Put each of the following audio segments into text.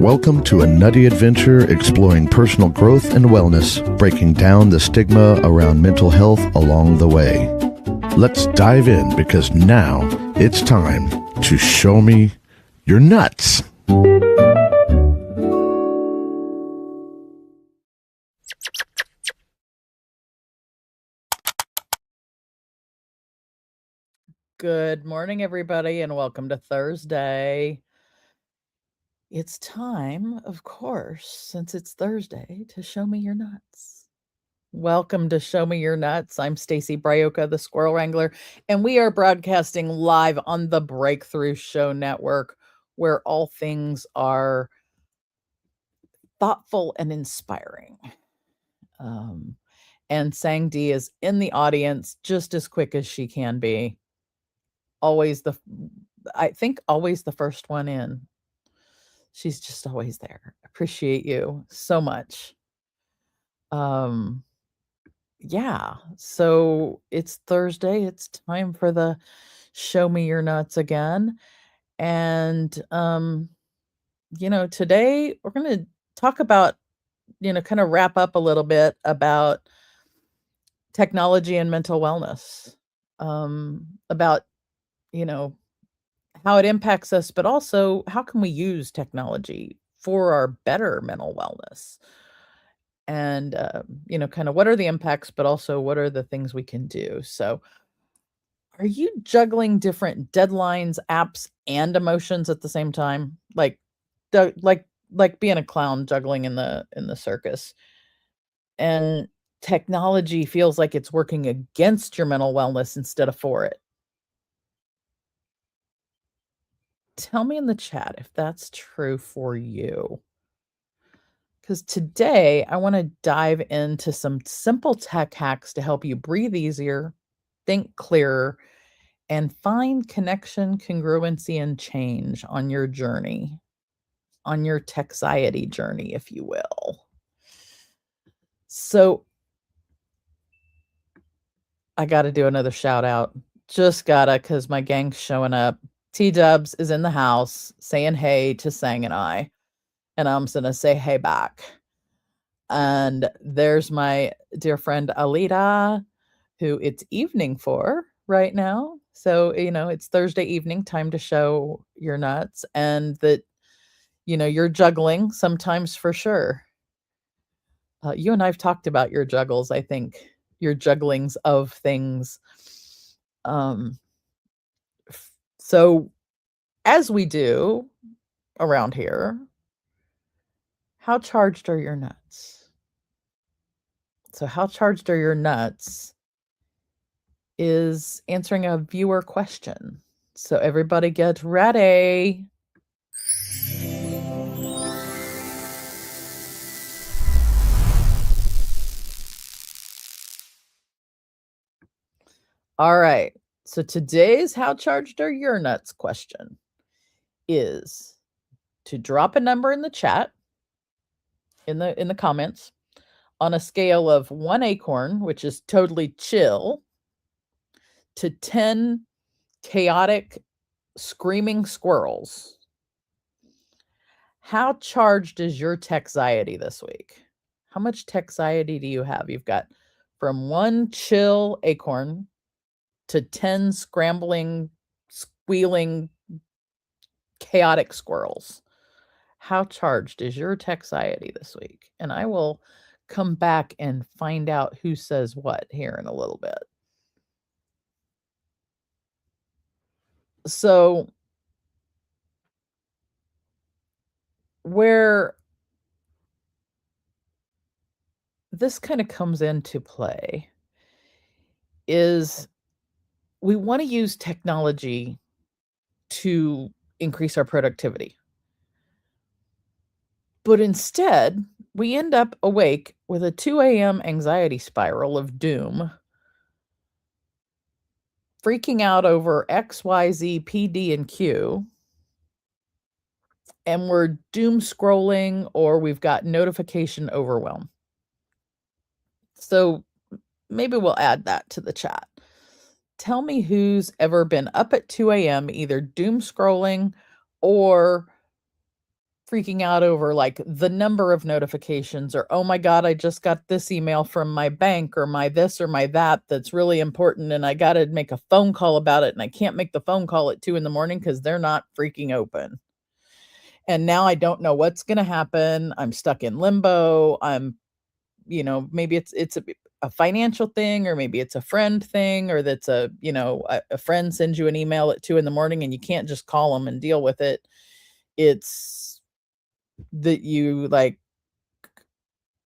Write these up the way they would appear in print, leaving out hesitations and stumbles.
Welcome to a nutty adventure exploring personal growth and wellness, breaking down the stigma around mental health along the way. Let's dive in because now it's time to show me your nuts. Good morning, everybody, and welcome to Thursday. It's time, of course, since it's Thursday, to show me your nuts. Welcome to Show Me Your Nuts. I'm Stacy Braiuca, the Squirrel Wrangler, and we are broadcasting live on the Breakthrough Show Network, where all things are thoughtful and inspiring. And Sang D is in the audience just as quick as she can be. Always the first one in. She's just always there. Appreciate you so much. Yeah, so it's Thursday. It's time for the Show Me Your Nuts again. And, today we're going to talk about, kind of wrap up a little bit about technology and mental wellness, about, how it impacts us, but also how can we use technology for our better mental wellness? And, kind of what are the impacts, but also what are the things we can do? So, are you juggling different deadlines, apps, and emotions at the same time? Like being a clown juggling in the circus. And technology feels like it's working against your mental wellness instead of for it. Tell me in the chat if that's true for you. Because today I want to dive into some simple tech hacks to help you breathe easier, think clearer, and find connection, congruency, and change on your journey, on your Techxiety journey, if you will. So I got to do another shout out. Just gotta, because my gang's showing up. T-Dubs is in the house saying hey to Sang and I. And I'm going to say hey back. And there's my dear friend Alita, who it's evening for right now. So, it's Thursday evening, time to show your nuts, and that, you're juggling sometimes for sure. You and I've talked about your juggles, I think, your jugglings of things. So as we do around here, how charged are your nuts? So how charged are your nuts is answering a viewer question. So everybody get ready. All right. So today's how charged are your nuts question is to drop a number in the chat, in the comments, on a scale of 1 acorn, which is totally chill, to 10 chaotic screaming squirrels. How charged is your Techxiety this week? How much Techxiety do you have? You've got from 1 chill acorn to 10 scrambling, squealing, chaotic squirrels. How charged is your Techxiety this week? And I will come back and find out who says what here in a little bit. So where this kind of comes into play is we want to use technology to increase our productivity. But instead, we end up awake with a 2 a.m. anxiety spiral of doom, freaking out over X, Y, Z, P, D, and Q, and we're doom scrolling or we've got notification overwhelm. So maybe we'll add that to the chat. Tell me who's ever been up at 2 a.m. either doom scrolling or freaking out over like the number of notifications or, oh my God, I just got this email from my bank or my this or my that that's really important and I got to make a phone call about it and I can't make the phone call at 2 in the morning because they're not freaking open. And now I don't know what's going to happen. I'm stuck in limbo. I'm, maybe it's a financial thing, or maybe it's a friend thing, or that's a friend sends you an email at 2 in the morning and you can't just call them and deal with it. It's that you like,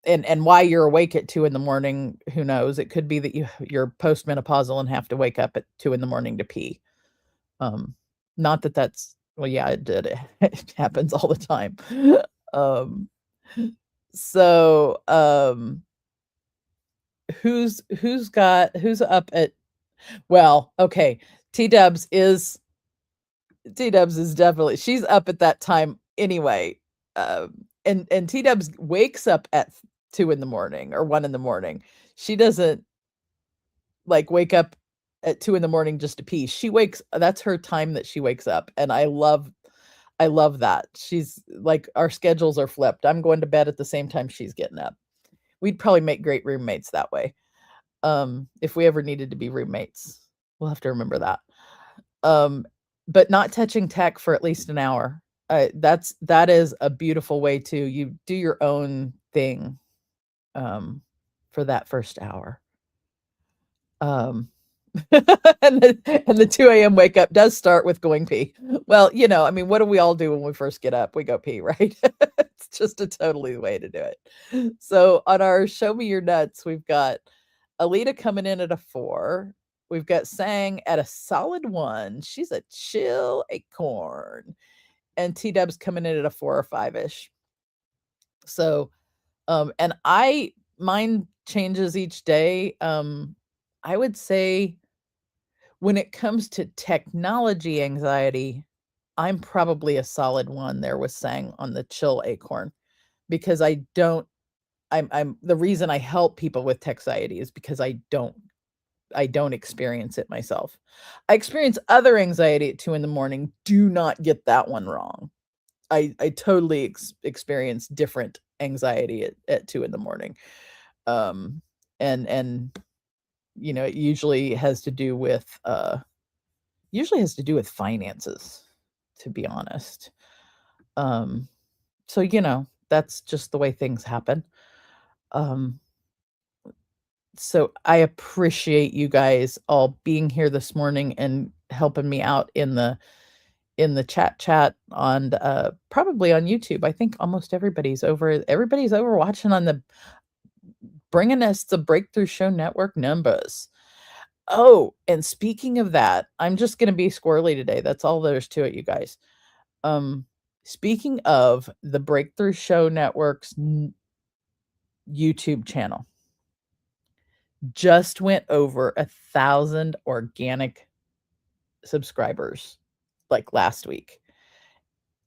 and why you're awake at 2 in the morning, who knows? It could be that you're postmenopausal and have to wake up at 2 in the morning to pee. Not that that's, well, yeah, it did. It happens all the time. So, who's up at, well, okay. T-Dubs is definitely, she's up at that time anyway. And T-Dubs wakes up at 2 in the morning or 1 in the morning. She doesn't like wake up at 2 in the morning just to pee. That's her time that she wakes up. And I love that. She's like, our schedules are flipped. I'm going to bed at the same time she's getting up. We'd probably make great roommates that way. If we ever needed to be roommates, we'll have to remember that. But not touching tech for at least an hour. That is a beautiful way to, you do your own thing, for that first hour. And the 2 a.m. wake up does start with going pee. Well, I mean, what do we all do when we first get up? We go pee, right? It's just a totally way to do it. So on our Show Me Your Nuts, we've got Alita coming in at a 4. We've got Sang at a solid 1. She's a chill acorn. And T-Dubs coming in at a 4 or 5-ish. So, and mine changes each day. I would say when it comes to technology anxiety, I'm probably a solid 1 there with Sang on the chill acorn, because I'm the reason I help people with Techxiety is because I don't experience it myself. I experience other anxiety at 2 in the morning. Do not get that one wrong. I totally experience different anxiety at 2 in the morning. And it usually has to do with finances, to be honest. So that's just the way things happen. So I appreciate you guys all being here this morning and helping me out in the chat on probably on YouTube. I think almost everybody's over watching on bringing us the Breakthrough Show Network numbers. Oh, and speaking of that, I'm just going to be squirrely today. That's all there's to it, you guys. Speaking of the Breakthrough Show Network's YouTube channel, just went over 1,000 organic subscribers like last week.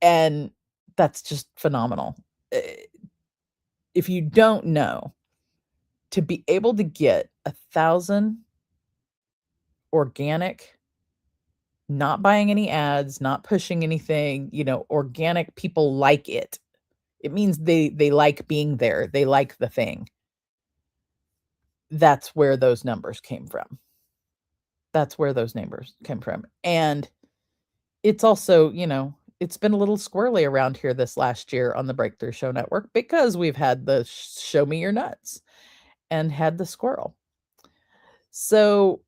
And that's just phenomenal. If you don't know, to be able to get 1,000 organic, not buying any ads, not pushing anything, organic people like it. It means they like being there. They like the thing. That's where those numbers came from. And it's also, it's been a little squirrely around here this last year on the Breakthrough Show Network because we've had the Show Me Your Nuts and had the squirrel. So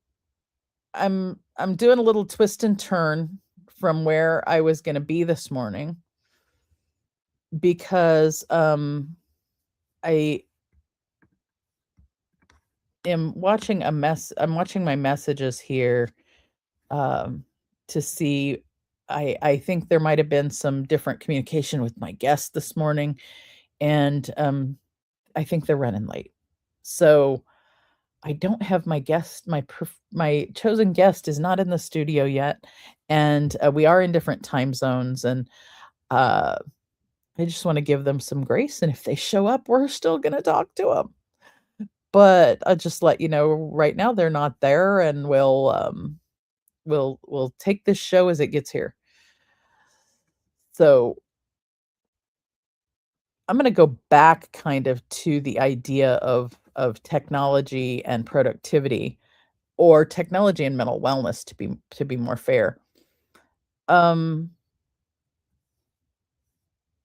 I'm doing a little twist and turn from where I was going to be this morning, because I am watching I'm watching my messages here to see. I think there might have been some different communication with my guest this morning, and I think they're running late. So I don't have my guest. My chosen guest is not in the studio yet, and we are in different time zones. And uh, I just want to give them some grace. And if they show up, we're still going to talk to them. But I'll just let you know right now they're not there, and we'll take this show as it gets here. So I'm gonna go back kind of to the idea of technology and productivity, or technology and mental wellness to be more fair. Um,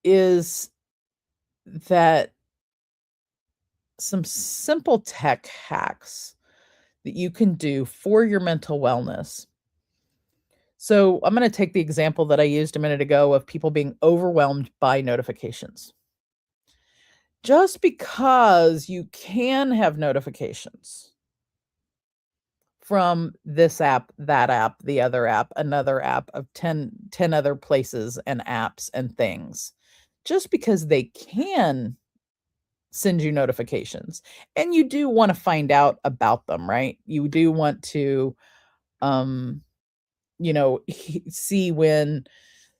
is that some simple tech hacks that you can do for your mental wellness. So I'm going to take the example that I used a minute ago of people being overwhelmed by notifications. Just because you can have notifications from this app, that app, the other app, another app of 10 other places and apps and things, just because they can send you notifications, and you do want to find out about them, right? You do want to, um, see when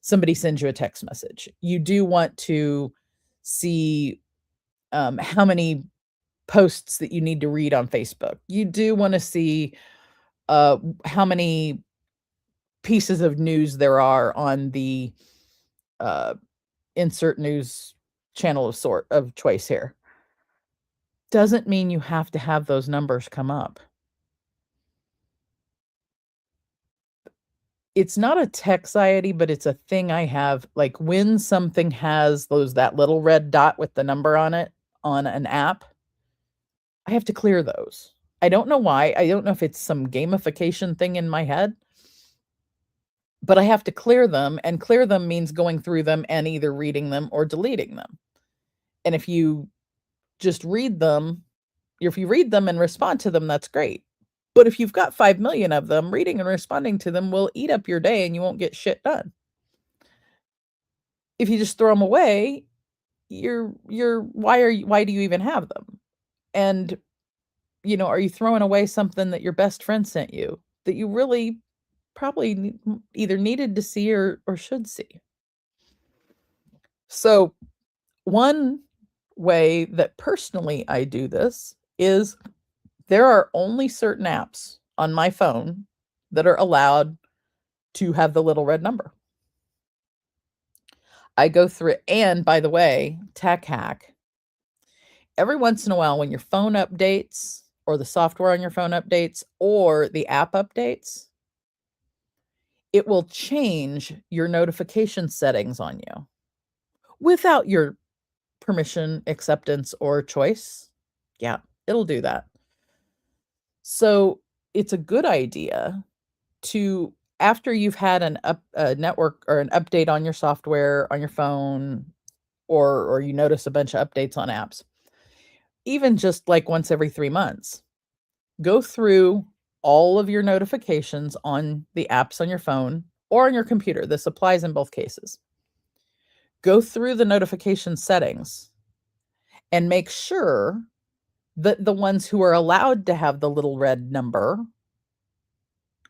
somebody sends you a text message. You do want to see how many posts that you need to read on Facebook. You do want to see how many pieces of news there are on the uh, insert news channel of choice here. Doesn't mean you have to have those numbers come up. It's not a Techxiety, but it's a thing I have. Like when something has that little red dot with the number on it on an app, I have to clear those. I don't know why. I don't know if it's some gamification thing in my head, but I have to clear them, and clear them means going through them and either reading them or deleting them. And if you just read them, if you read them and respond to them, that's great. But if you've got 5 million of them, reading and responding to them will eat up your day and you won't get shit done. If you just throw them away, why do you even have them? And are you throwing away something that your best friend sent you that you really probably either needed to see or should see? So one way that personally I do this is there are only certain apps on my phone that are allowed to have the little red number. I go through it, and by the way, tech hack. Every once in a while when your phone updates, or the software on your phone updates, or the app updates, it will change your notification settings on you without your permission, acceptance, or choice. Yeah, it'll do that. So it's a good idea to, after you've had a network or an update on your software on your phone, or you notice a bunch of updates on apps, even just like once every 3 months, go through all of your notifications on the apps on your phone or on your computer. This applies in both cases. Go through the notification settings and make sure that the ones who are allowed to have the little red number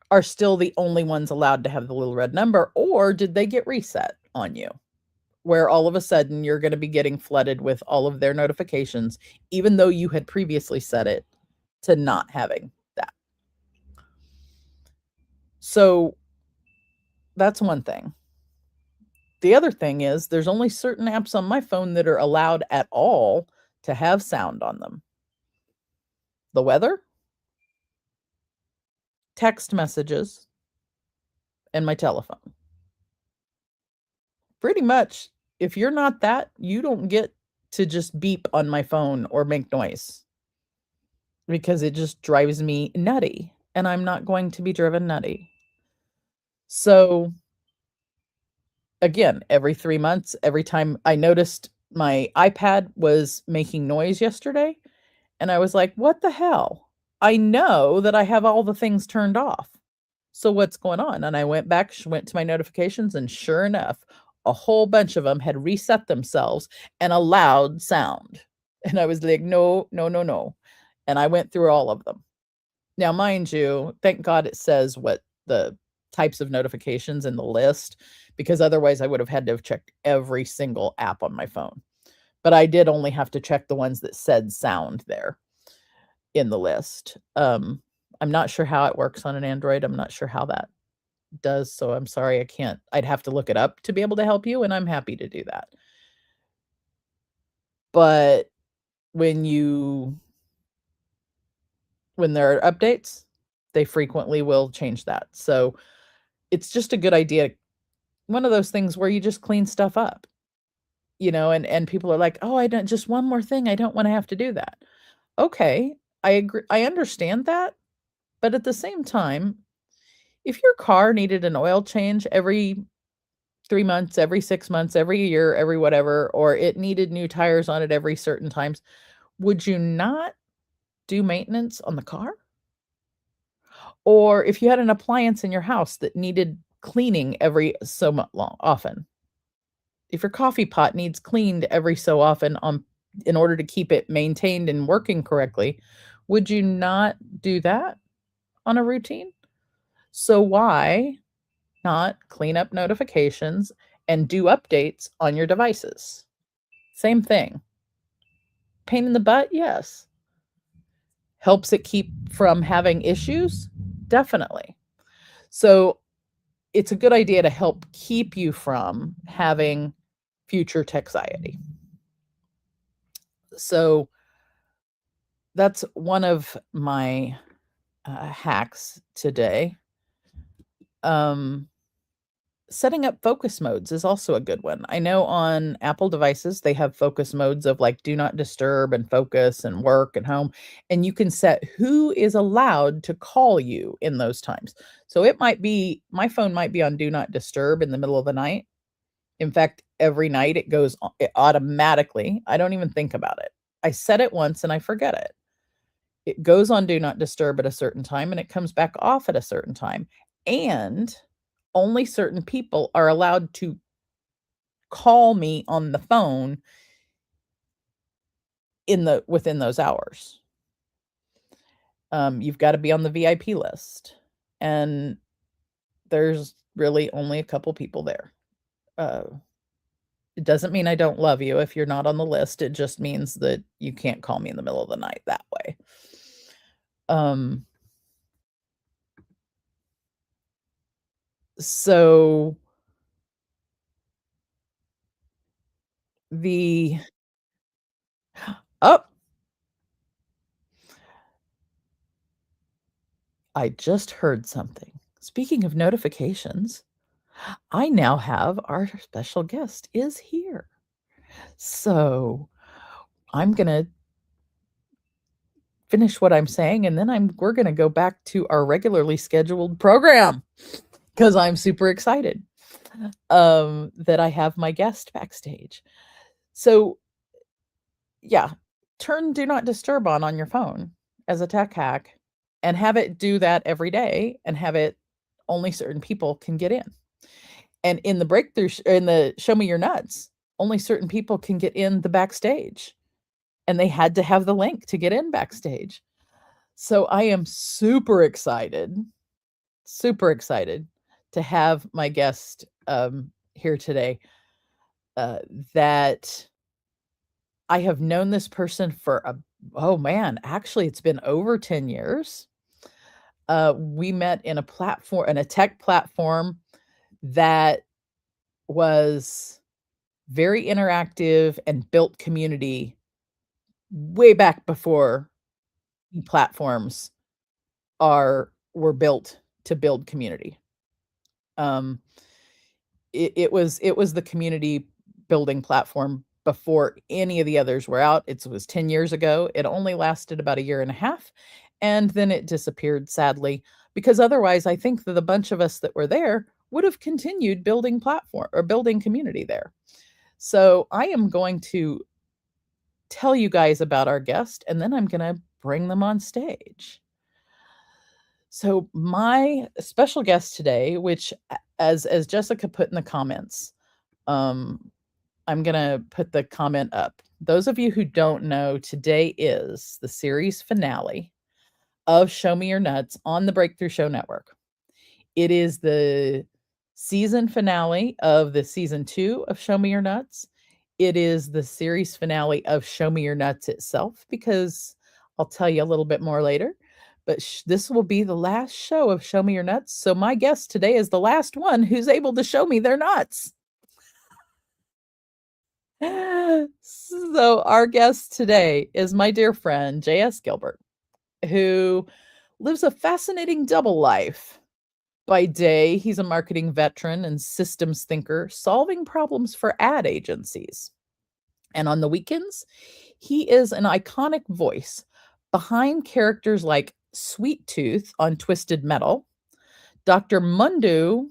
are still the only ones allowed to have the little red number, or did they get reset on you, where all of a sudden you're going to be getting flooded with all of their notifications, even though you had previously set it to not having that. So that's one thing. The other thing is there's only certain apps on my phone that are allowed at all to have sound on them. The weather, text messages, and my telephone. Pretty much, if you're not that, you don't get to just beep on my phone or make noise, because it just drives me nutty, and I'm not going to be driven nutty. So again, every 3 months, every time I noticed my iPad was making noise yesterday, and I was like, what the hell? I know that I have all the things turned off. So what's going on? And I went back, went to my notifications, and sure enough, a whole bunch of them had reset themselves and allowed sound. And I was like, no, no, no, no. And I went through all of them. Now, mind you, thank God it says what the types of notifications in the list, because otherwise I would have had to have checked every single app on my phone. But I did only have to check the ones that said sound there in the list. I'm not sure how it works on an Android. I'm not sure how that does, so I'm sorry I can't. I'd have to look it up to be able to help you, and I'm happy to do that. But when there are updates, they frequently will change that. So it's just a good idea. One of those things where you just clean stuff up, and people are like, "Oh, I don't just one more thing. I don't want to have to do that." Okay, I agree. I understand that. But at the same time, if your car needed an oil change every 3 months, every 6 months, every year, every whatever, or it needed new tires on it every certain times, would you not do maintenance on the car? Or if you had an appliance in your house that needed cleaning every so often, if your coffee pot needs cleaned every so often in order to keep it maintained and working correctly, would you not do that on a routine? So why not clean up notifications and do updates on your devices? Same thing. Pain in the butt? Yes. Helps it keep from having issues? Definitely. So it's a good idea to help keep you from having future Techxiety. So that's one of my hacks today. Setting up focus modes is also a good one. I know on Apple devices, they have focus modes of like do not disturb and focus and work and home. And you can set who is allowed to call you in those times. So it might be, my phone might be on do not disturb in the middle of the night. In fact, every night it goes automatically. I don't even think about it. I set it once and I forget it. It goes on do not disturb at a certain time and it comes back off at a certain time. And only certain people are allowed to call me on the phone within those hours. You've got to be on the VIP list, and there's really only a couple people there. It doesn't mean I don't love you if you're not on the list. It just means that you can't call me in the middle of the night that way. So oh, I just heard something. Speaking of notifications, I now have our special guest is here. So I'm gonna finish what I'm saying, and then we're gonna go back to our regularly scheduled program because I'm super excited that I have my guest backstage. So yeah, turn do not disturb on your phone as a tech hack and have it do that every day and have it only certain people can get in. And in the in the show me your nuts, only certain people can get in the backstage. And they had to have the link to get in backstage. So I am super excited to have my guest here today. That I have known this person for actually it's been over 10 years. We met in a tech platform that was very interactive and built community way back before platforms were built to build community. It was the community building platform before any of the others were out. It was 10 years ago. It only lasted about a year and a half, and then it disappeared, sadly, because otherwise I think that a bunch of us that were there would have continued building platform or building community there. So I am going to tell you guys about our guest, and then I'm going to bring them on stage. So my special guest today, which as Jessica put in the comments, um, I'm gonna put the comment up. Those of you who don't know, today is the series finale of Show Me Your Nuts on the Breakthrough Show Network. It is the season finale of the season 2 of Show Me Your Nuts. It is the series finale of Show Me Your Nuts itself, because I'll tell you a little bit more later. But this will be the last show of Show Me Your Nuts. So my guest today is the last one who's able to show me their nuts. So our guest today is my dear friend, J.S.Gilbert, who lives a fascinating double life. By day, he's a marketing veteran and systems thinker, solving problems for ad agencies. And on the weekends, he is an iconic voice behind characters like Sweet Tooth on Twisted Metal, Dr. Mundo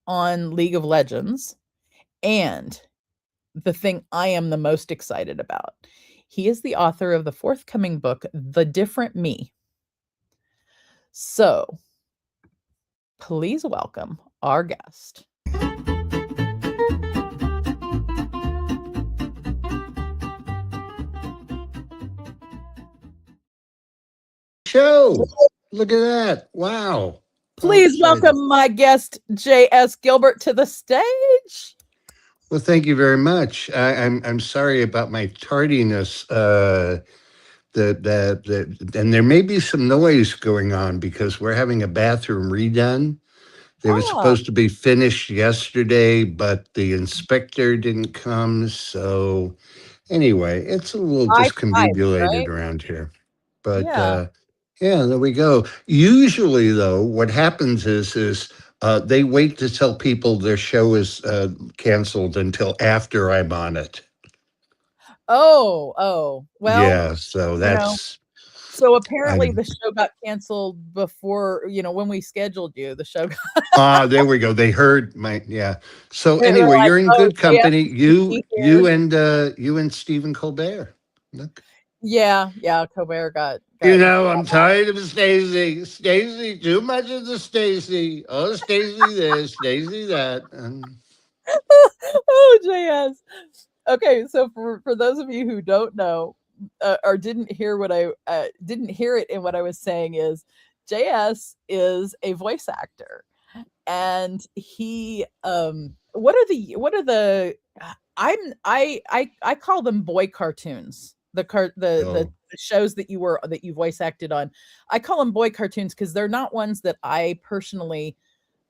on League of Legends, and the thing I am the most excited about. He is the author of the forthcoming book, The Different Me. So, please welcome our guest. Show. Look at that. Wow. Please welcome my guest, J.S.Gilbert, to the stage. Well, thank you very much. I'm sorry about my tardiness. And there may be some noise going on because we're having a bathroom redone. They were supposed to be finished yesterday, but the inspector didn't come. So anyway, it's a little discombobulated around here. But yeah, there we go. Usually, though, what happens is they wait to tell people their show is canceled until after I'm on it. Oh, well, Yeah, so that's. So apparently the show got canceled before, when we scheduled you, the show got. There we go. They heard yeah. So anyway, like, you're in good company. Yeah. You and Stephen Colbert. Look. Yeah, Colbert got I'm tired of Stacy. Stacy, too much of the Stacy. Oh, Stacy this, Stacy that. Oh, JS. Okay, so for those of you who don't know or didn't hear what I didn't hear it in what I was saying, is JS is a voice actor, and he what are the I call them boy cartoons. The shows that you voice acted on, I call them boy cartoons because they're not ones that I personally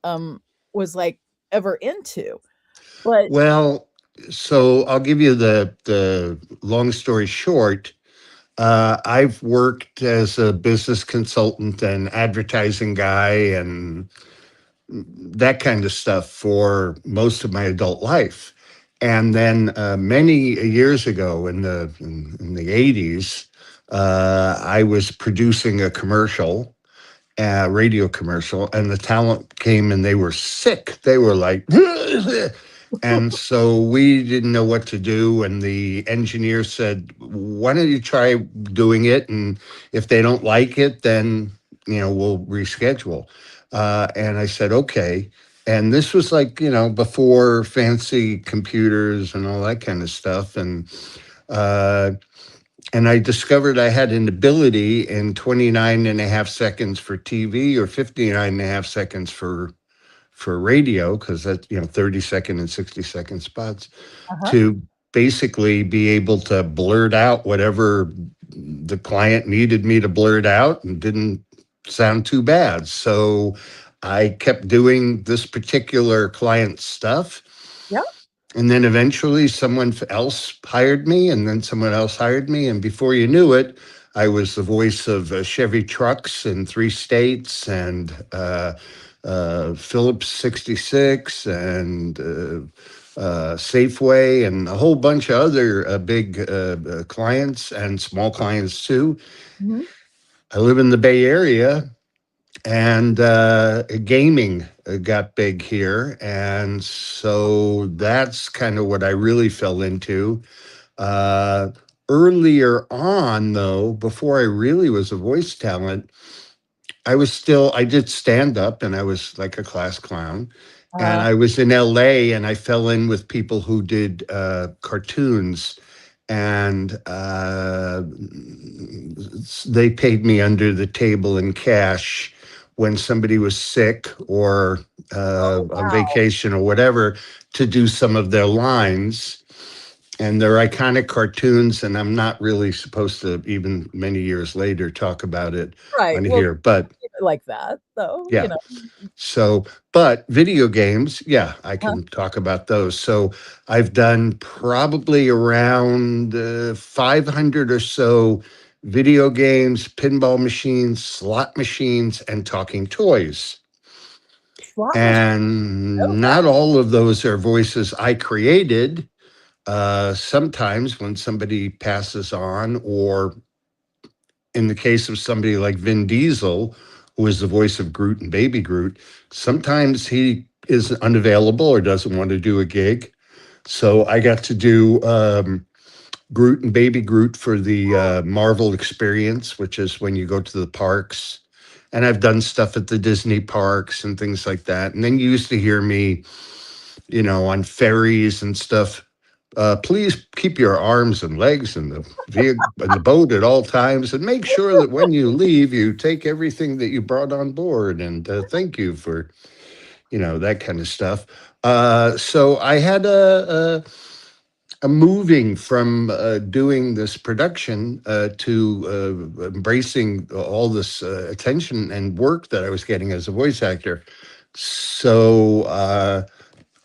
was like ever into. But well, so I'll give you the long story short. I've worked as a business consultant and advertising guy and that kind of stuff for most of my adult life. And then many years ago in the 80s, I was producing a commercial, radio commercial, and the talent came and they were sick. They were like, and so we didn't know what to do. And the engineer said, why don't you try doing it? And if they don't like it, then, we'll reschedule. And I said, okay. And this was like, before fancy computers and all that kind of stuff. And I discovered I had an ability in 29 and a half seconds for TV or 59 and a half seconds for radio, because that's 30-second and 60-second spots, to basically be able to blurt out whatever the client needed me to blurt out and didn't sound too bad. So I kept doing this particular client stuff. Yeah. And then eventually someone else hired me, and then someone else hired me. And before you knew it, I was the voice of Chevy trucks in 3 states and Phillips 66 and Safeway and a whole bunch of other big clients and small clients too. Mm-hmm. I live in the Bay Area, and gaming got big here. And so that's kind of what I really fell into. Earlier on, though, before I really was a voice talent, I did stand up and I was like a class clown. And Uh, I was in LA and I fell in with people who did cartoons. And they paid me under the table in cash when somebody was sick or oh on wow. vacation or whatever to do some of their lines. And they're iconic cartoons, and I'm not really supposed to, even many years later, talk about it Right. on Well, here. But keep it like that though, yeah, so, but video games, yeah, I Huh? can talk about those. So I've done probably around 500 or so video games, pinball machines, slot machines, and talking toys. Slot machine. And Okay. not all of those are voices I created. Sometimes when somebody passes on, or in the case of somebody like Vin Diesel, who is the voice of Groot and Baby Groot, sometimes he is unavailable or doesn't want to do a gig. So I got to do Groot and Baby Groot for the Marvel experience, which is when you go to the parks. And I've done stuff at the Disney parks and things like that. And then you used to hear me, on ferries and stuff. Please keep your arms and legs in the boat at all times, and make sure that when you leave, you take everything that you brought on board. And thank you for that kind of stuff. So I had a moving from doing this production to embracing all this attention and work that I was getting as a voice actor. So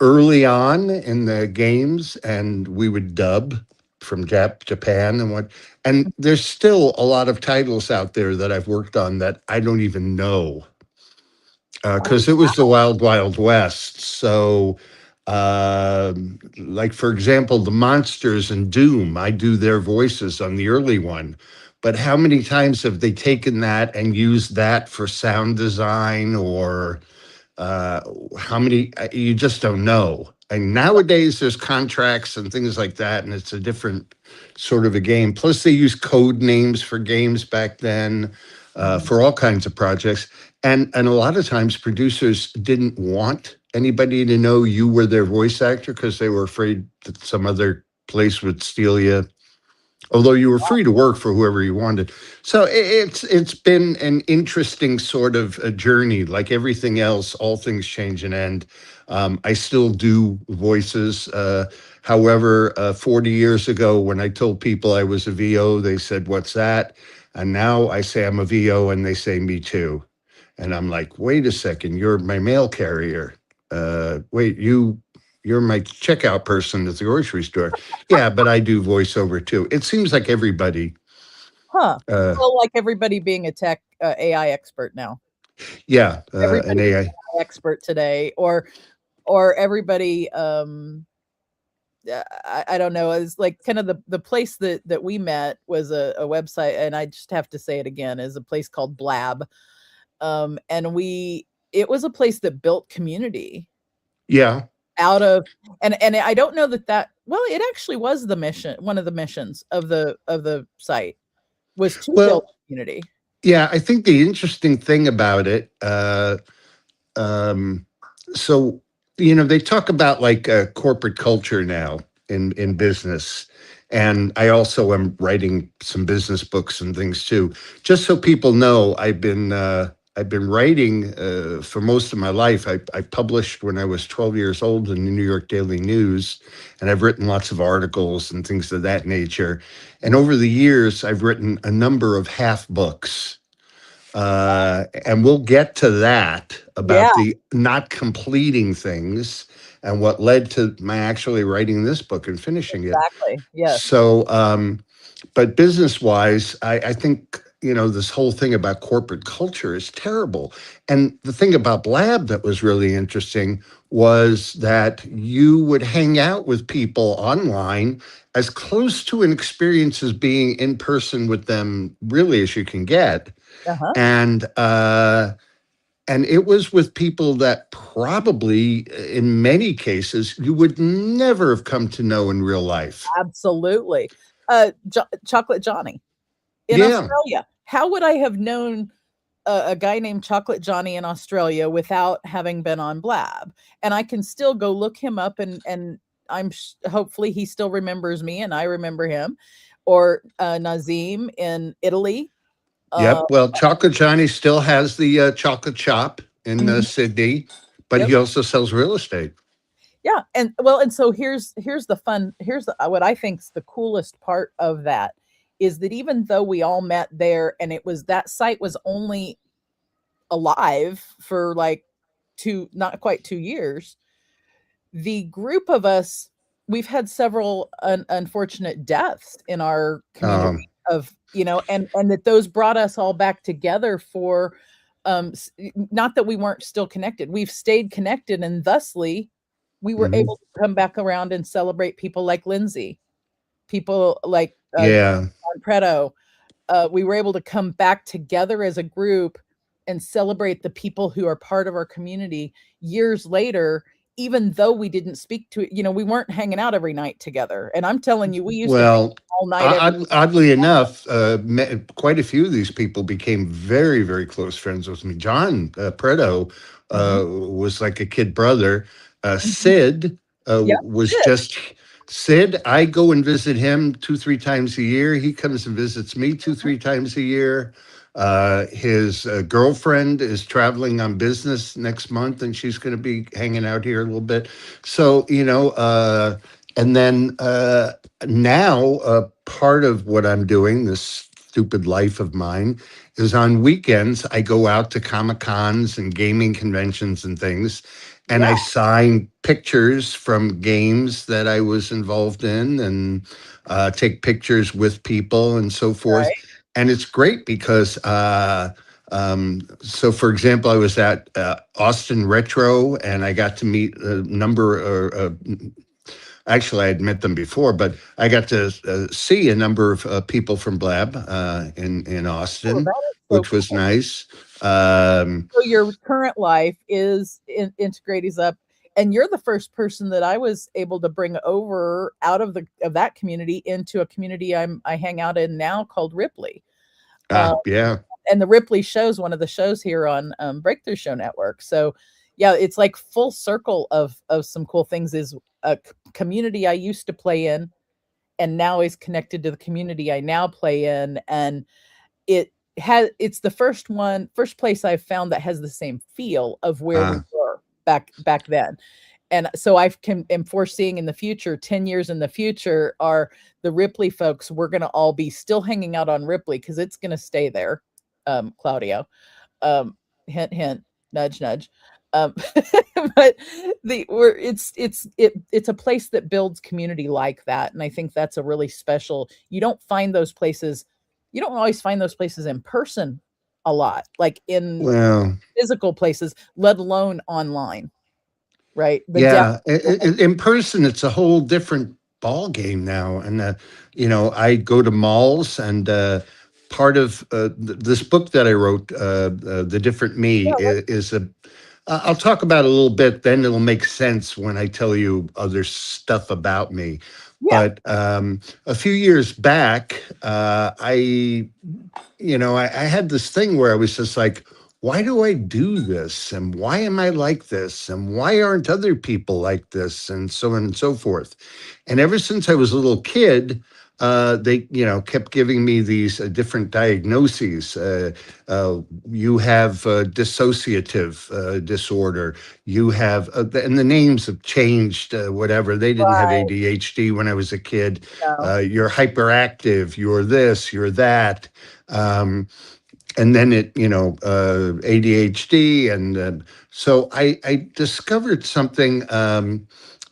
early on in the games, and we would dub from Japan and there's still a lot of titles out there that I've worked on that I don't even know Oh because it was the wild wild west. So like for example, the monsters in Doom, I do their voices on the early one, but how many times have they taken that and used that for sound design, or uh, how many, you just don't know. And nowadays there's contracts and things like that, and it's a different sort of a game. Plus, they use code names for games back then mhm. for all kinds of projects. And a lot of times producers didn't want anybody to know you were their voice actor because they were afraid that some other place would steal you, although you were free to work for whoever you wanted. So it's been an interesting sort of a journey. Like everything else, all things change and end. I still do voices. However, 40 years ago, when I told people I was a VO, they said, "What's that?" And now I say I'm a VO, and they say, "Me too." And I'm like, "Wait a second, you're my mail carrier. Wait, you're my checkout person at the grocery store." Yeah, but I do voiceover too. It seems like everybody. Huh. Uh, Well, like everybody being a tech AI expert now. yeah, an Everybody's an AI. AI expert today, or everybody. I don't know. It's like kind of the place that we met was a website, and I just have to say it again, is a place called Blab. And it was a place that built community Yeah. out of, and I don't know that well, it actually was the mission, one of the missions of the site was to build Well, community. yeah. I think the interesting thing about it. Um, so they talk about like corporate culture now in business. And I also am writing some business books and things too. Just so people know, I've been writing for most of my life. I published when I was 12 years old in the New York Daily News, and I've written lots of articles and things of that nature. And over the years, I've written a number of half books, and we'll get to that Yeah, about the not completing things and what led to my actually writing this book and finishing it. exactly. Yes. So, but business wise, I think, this whole thing about corporate culture is terrible. And the thing about Blab that was really interesting was that you would hang out with people online as close to an experience as being in person with them really as you can get. Uh-huh. And it was with people that probably in many cases you would never have come to know in real life. Absolutely. Chocolate Johnny in Yeah. Australia. How would I have known a guy named Chocolate Johnny in Australia without having been on Blab, and I can still go look him up, and hopefully he still remembers me and I remember him, or Nazim in Italy. Yep. Well, Chocolate Johnny still has the chocolate shop in Mhm. Sydney, but Yep. he also sells real estate. Yeah, and so here's the fun. Here's what I think's the coolest part of that is that even though we all met there, and that site was only alive for like not quite 2 years, the group of us, we've had several unfortunate deaths in our community Um, of, and that those brought us all back together for, not that we weren't still connected. We've stayed connected, and thusly we were mhm. able to come back around and celebrate people like Lindsay, people like Yeah. John Preto. We were able to come back together as a group and celebrate the people who are part of our community years later, even though we didn't speak to, we weren't hanging out every night together. And I'm telling you, we used to hang Well, all night every. oddly enough, quite a few of these people became very, very close friends with me. John Preto Mhm, was like a kid brother. mhm. Sid Yeah, was Sid. just Sid. I go and visit him 2, 3 times a year. He comes and visits me 2, 3 times a year. His girlfriend is traveling on business next month, and she's going to be hanging out here a little bit. So, and then now part of what I'm doing, this stupid life of mine, is on weekends I go out to Comic Cons and gaming conventions and things, and Yeah, I sign pictures from games that I was involved in, and take pictures with people and so forth. right. And it's great because so for example, I was at Austin Retro, and I got to meet a number of actually, I'd met them before, but I got to see a number of people from Blab in Oh, Austin, that is so which was cool. nice. Um, So your current life is integrates up, and you're the first person that I was able to bring over out of that community into a community I hang out in now called Ripley. Um, yeah, and the Ripley show's one of the shows here on Breakthrough Show Network. So yeah, it's like full circle of some cool things. Is a community I used to play in, and now is connected to the community I now play in, and it's the first place I've found that has the same feel of where we uh, were back then. And so am foreseeing in the future, 10 years in the future, are the Ripley folks, we're gonna all be still hanging out on Ripley because it's gonna stay there. Claudio. Hint, hint, nudge, nudge. Um, but it's a place that builds community like that, and I think that's a really special. You don't find those places. You don't always find those places in person a lot, like in well, physical places, let alone online. Right? The depth. yeah. In person, it's a whole different ball game now, and I go to malls, and part of this book that I wrote, "The Different Me," Yeah, is a I'll talk about it a little bit, then it'll make sense when I tell you other stuff about me. yeah, But a few years back, I had this thing where I was just like, why do I do this? And why am I like this? And why aren't other people like this? And so on and so forth. And ever since I was a little kid, they, kept giving me these different diagnoses. You have dissociative disorder. You have, and the names have changed, whatever. They didn't have right. ADHD when I was a kid. No, You're hyperactive. You're this, you're that. Um, and then ADHD. And so I discovered something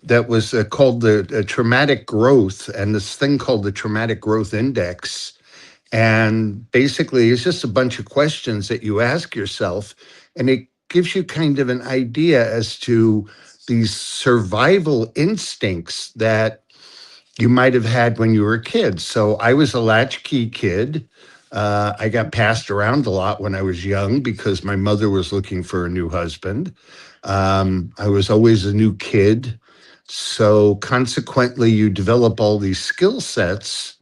that was called the traumatic growth, and this thing called the traumatic growth index. And basically, it's just a bunch of questions that you ask yourself, and it gives you kind of an idea as to these survival instincts that you might have had when you were a kid. So I was a latchkey kid. I got passed around a lot when I was young because my mother was looking for a new husband. I was always a new kid. So consequently, you develop all these skill sets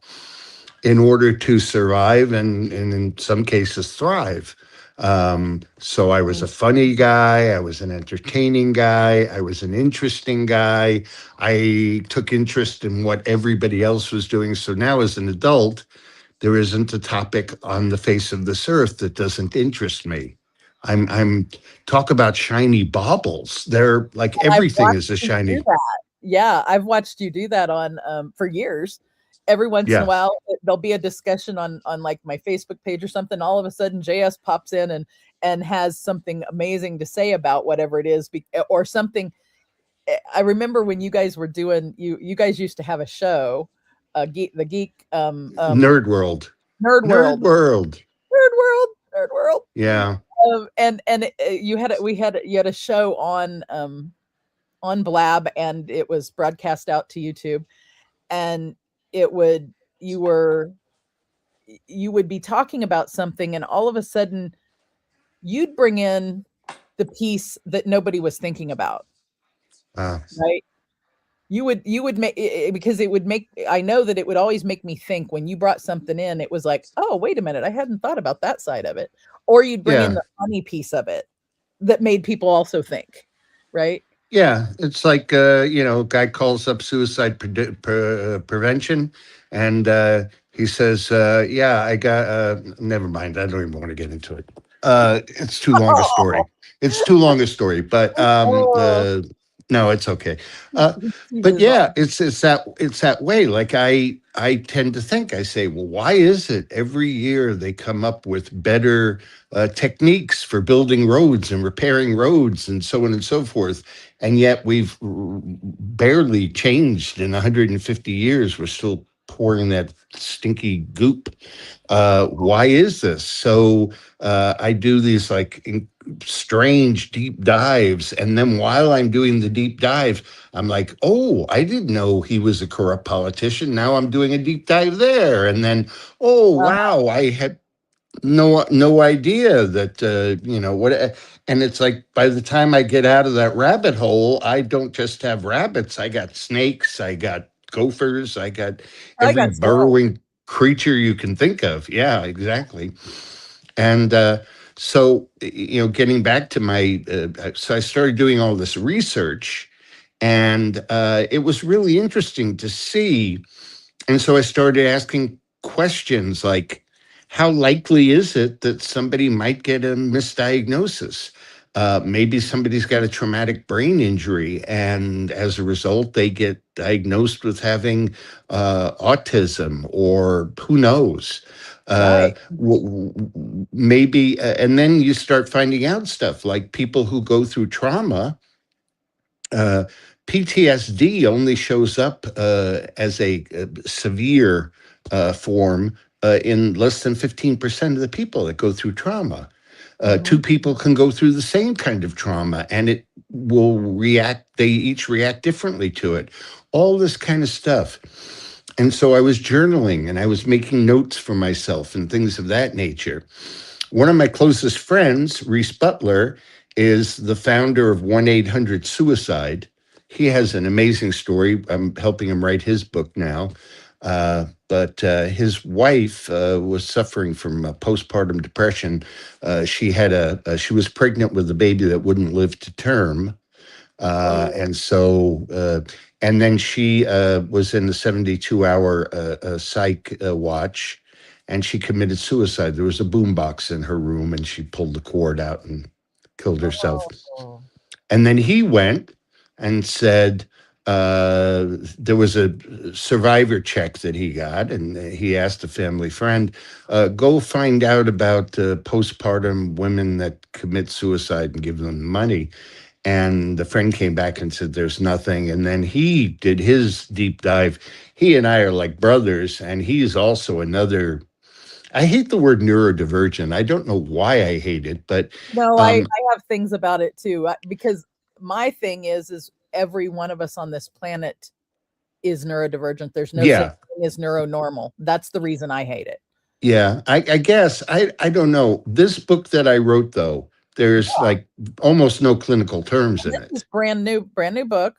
in order to survive and in some cases thrive. So I was a funny guy. I was an entertaining guy. I was an interesting guy. I took interest in what everybody else was doing. So now as an adult, there isn't a topic on the face of this earth that doesn't interest me. I'm talk about shiny baubles. They're like And I've everything is watched a you do shiny. that. Yeah, I've watched you do that on for years. Every once in a Yeah. while, there'll be a discussion on like my Facebook page or something. All of a sudden, JS pops in and has something amazing to say about whatever it is, or something. I remember when you guys were doing you guys used to have a show, the geek Nerd world. Nerd Nerd World, world. Nerd World, Nerd World. Yeah. And you had a show on Blab, and it was broadcast out to YouTube, and it would you were you would be talking about something, and all of a sudden you'd bring in the piece that nobody was thinking about, Uh, right? You would make because it would make I know that it would always make me think when you brought something in, it was like, oh, wait a minute, I hadn't thought about that side of it. Or you'd bring in yeah. the funny piece of it that made people also think, right? Yeah, it's like guy calls up suicide prevention, and he says, "Yeah, I got." Never mind. I don't even want to get into it. It's too long a story. It's too long a story. But Oh, no, it's okay. he Uh, but teases yeah, on. it's that way. Like I tend to think. I say, well, why is it every year they come up with better techniques for building roads and repairing roads and so on and so forth? And yet we've barely changed in 150 years. We're still pouring that stinky goop. Why is this? So I do these strange deep dives. And then while I'm doing the deep dive, I'm like, oh, I didn't know he was a corrupt politician. Now I'm doing a deep dive there. And then, oh, Uh-huh. wow, I had no idea that what. And it's like by the time I get out of that rabbit hole, I don't just have rabbits. I got snakes. I got gophers. I got I every got squirrels. burrowing creature you can think of. Yeah, exactly. And so getting back to so I started doing all this research, and it was really interesting to see. And so I started asking questions like, how likely is it that somebody might get a misdiagnosis? Maybe somebody's got a traumatic brain injury, and as a result, they get diagnosed with having autism, or who knows? Right. Maybe, and then you start finding out stuff like people who go through trauma. uh, PTSD only shows up as a severe form in less than 15% of the people that go through trauma. Two Mhm. people can go through the same kind of trauma, and it will react, they each react differently to it. All this kind of stuff. And so I was journaling and I was making notes for myself and things of that nature. One of my closest friends, Reese Butler, is the founder of 1-800-Suicide. He has an amazing story. I'm helping him write his book now. But his wife was suffering from postpartum depression. She was pregnant with a baby that wouldn't live to term. Oh, And then she was in the 72-hour psych watch, and she committed suicide. There was a boombox in her room, and she pulled the cord out and killed herself. oh. And then he went and said there was a survivor check that he got, and he asked a family friend, go find out about postpartum women that commit suicide and give them money. And the friend came back and said, there's nothing. And then he did his deep dive. He and I are like brothers, and he's also another. I hate the word neurodivergent. I don't know why I hate it, but No, I um, have things about it too, because my thing is every one of us on this planet is neurodivergent. There's no such yeah, thing as neuronormal. That's the reason I hate it. yeah. I guess I don't know. This book that I wrote, though, there's like almost no clinical terms And in this is it. brand new book.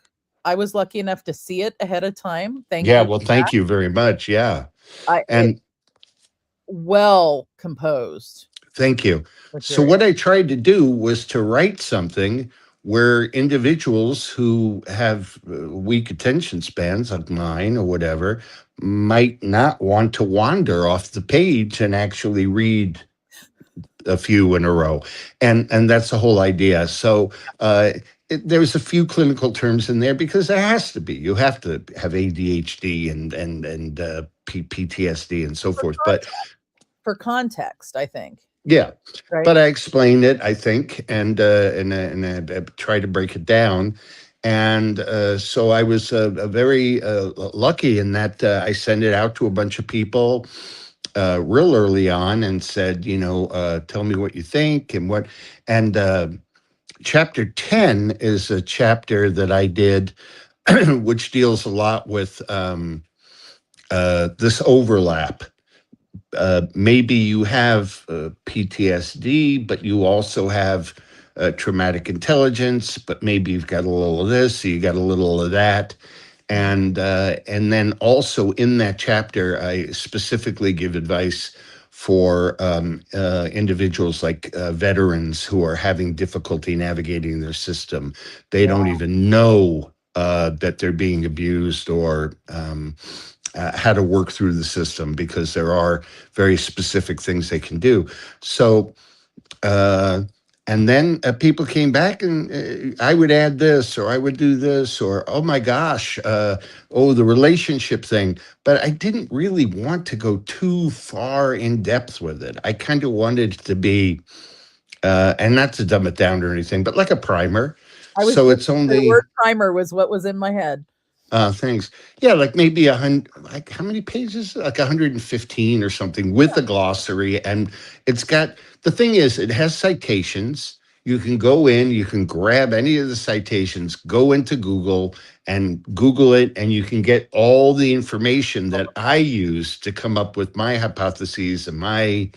I was lucky enough to see it ahead of time. Thank Yeah, you well, for that. thank you very much. Yeah, I it and well composed. Thank you. with So your what I tried to do was to write something where individuals who have weak attention spans, like mine or whatever, might not want to wander off the page and actually read a few in a row, and that's the whole idea. So there's a few clinical terms in there because there has to be. You have to have ADHD and PTSD and so forth. But for context, I think. yeah, Right. but I explained it, I think, and I try to break it down. And so I was very lucky in that I sent it out to a bunch of people real early on and said, tell me what you think and what. And chapter 10 is a chapter that I did, which deals a lot with this overlap. Maybe you have PTSD, but you also have traumatic intelligence, but maybe you've got a little of this, you got a little of that. And then also in that chapter, I specifically give advice for individuals like veterans who are having difficulty navigating their system. They don't even know that they're being abused or how to work through the system because there are very specific things they can do. So, and then people came back and I would add this or I would do this or, oh my gosh, the relationship thing. But I didn't really want to go too far in depth with it. I kind of wanted it to be, and not to dumb it down or anything, but like a primer. So it's The only word primer was what was in my head. things. Yeah, like maybe 100, like how many pages? Like 115 or something with a glossary. And it's got, the thing is, it has citations. You can go in, you can grab any of the citations, go into Google and Google it, and you can get all the information that I use to come up with my hypotheses and my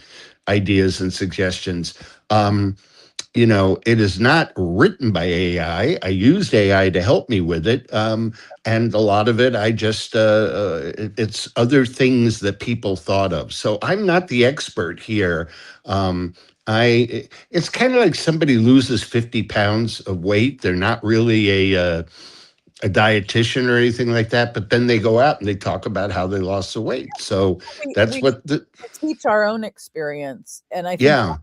ideas and suggestions. It is not written by AI. I used AI to help me with it. And a lot of it, I just, it's other things that people thought of. So I'm not the expert here. It's kind of like somebody loses 50 pounds of weight. They're not really a dietitian or anything like that, but then they go out and they talk about how they lost the weight. So that's We what teach our own experience. And I think yeah.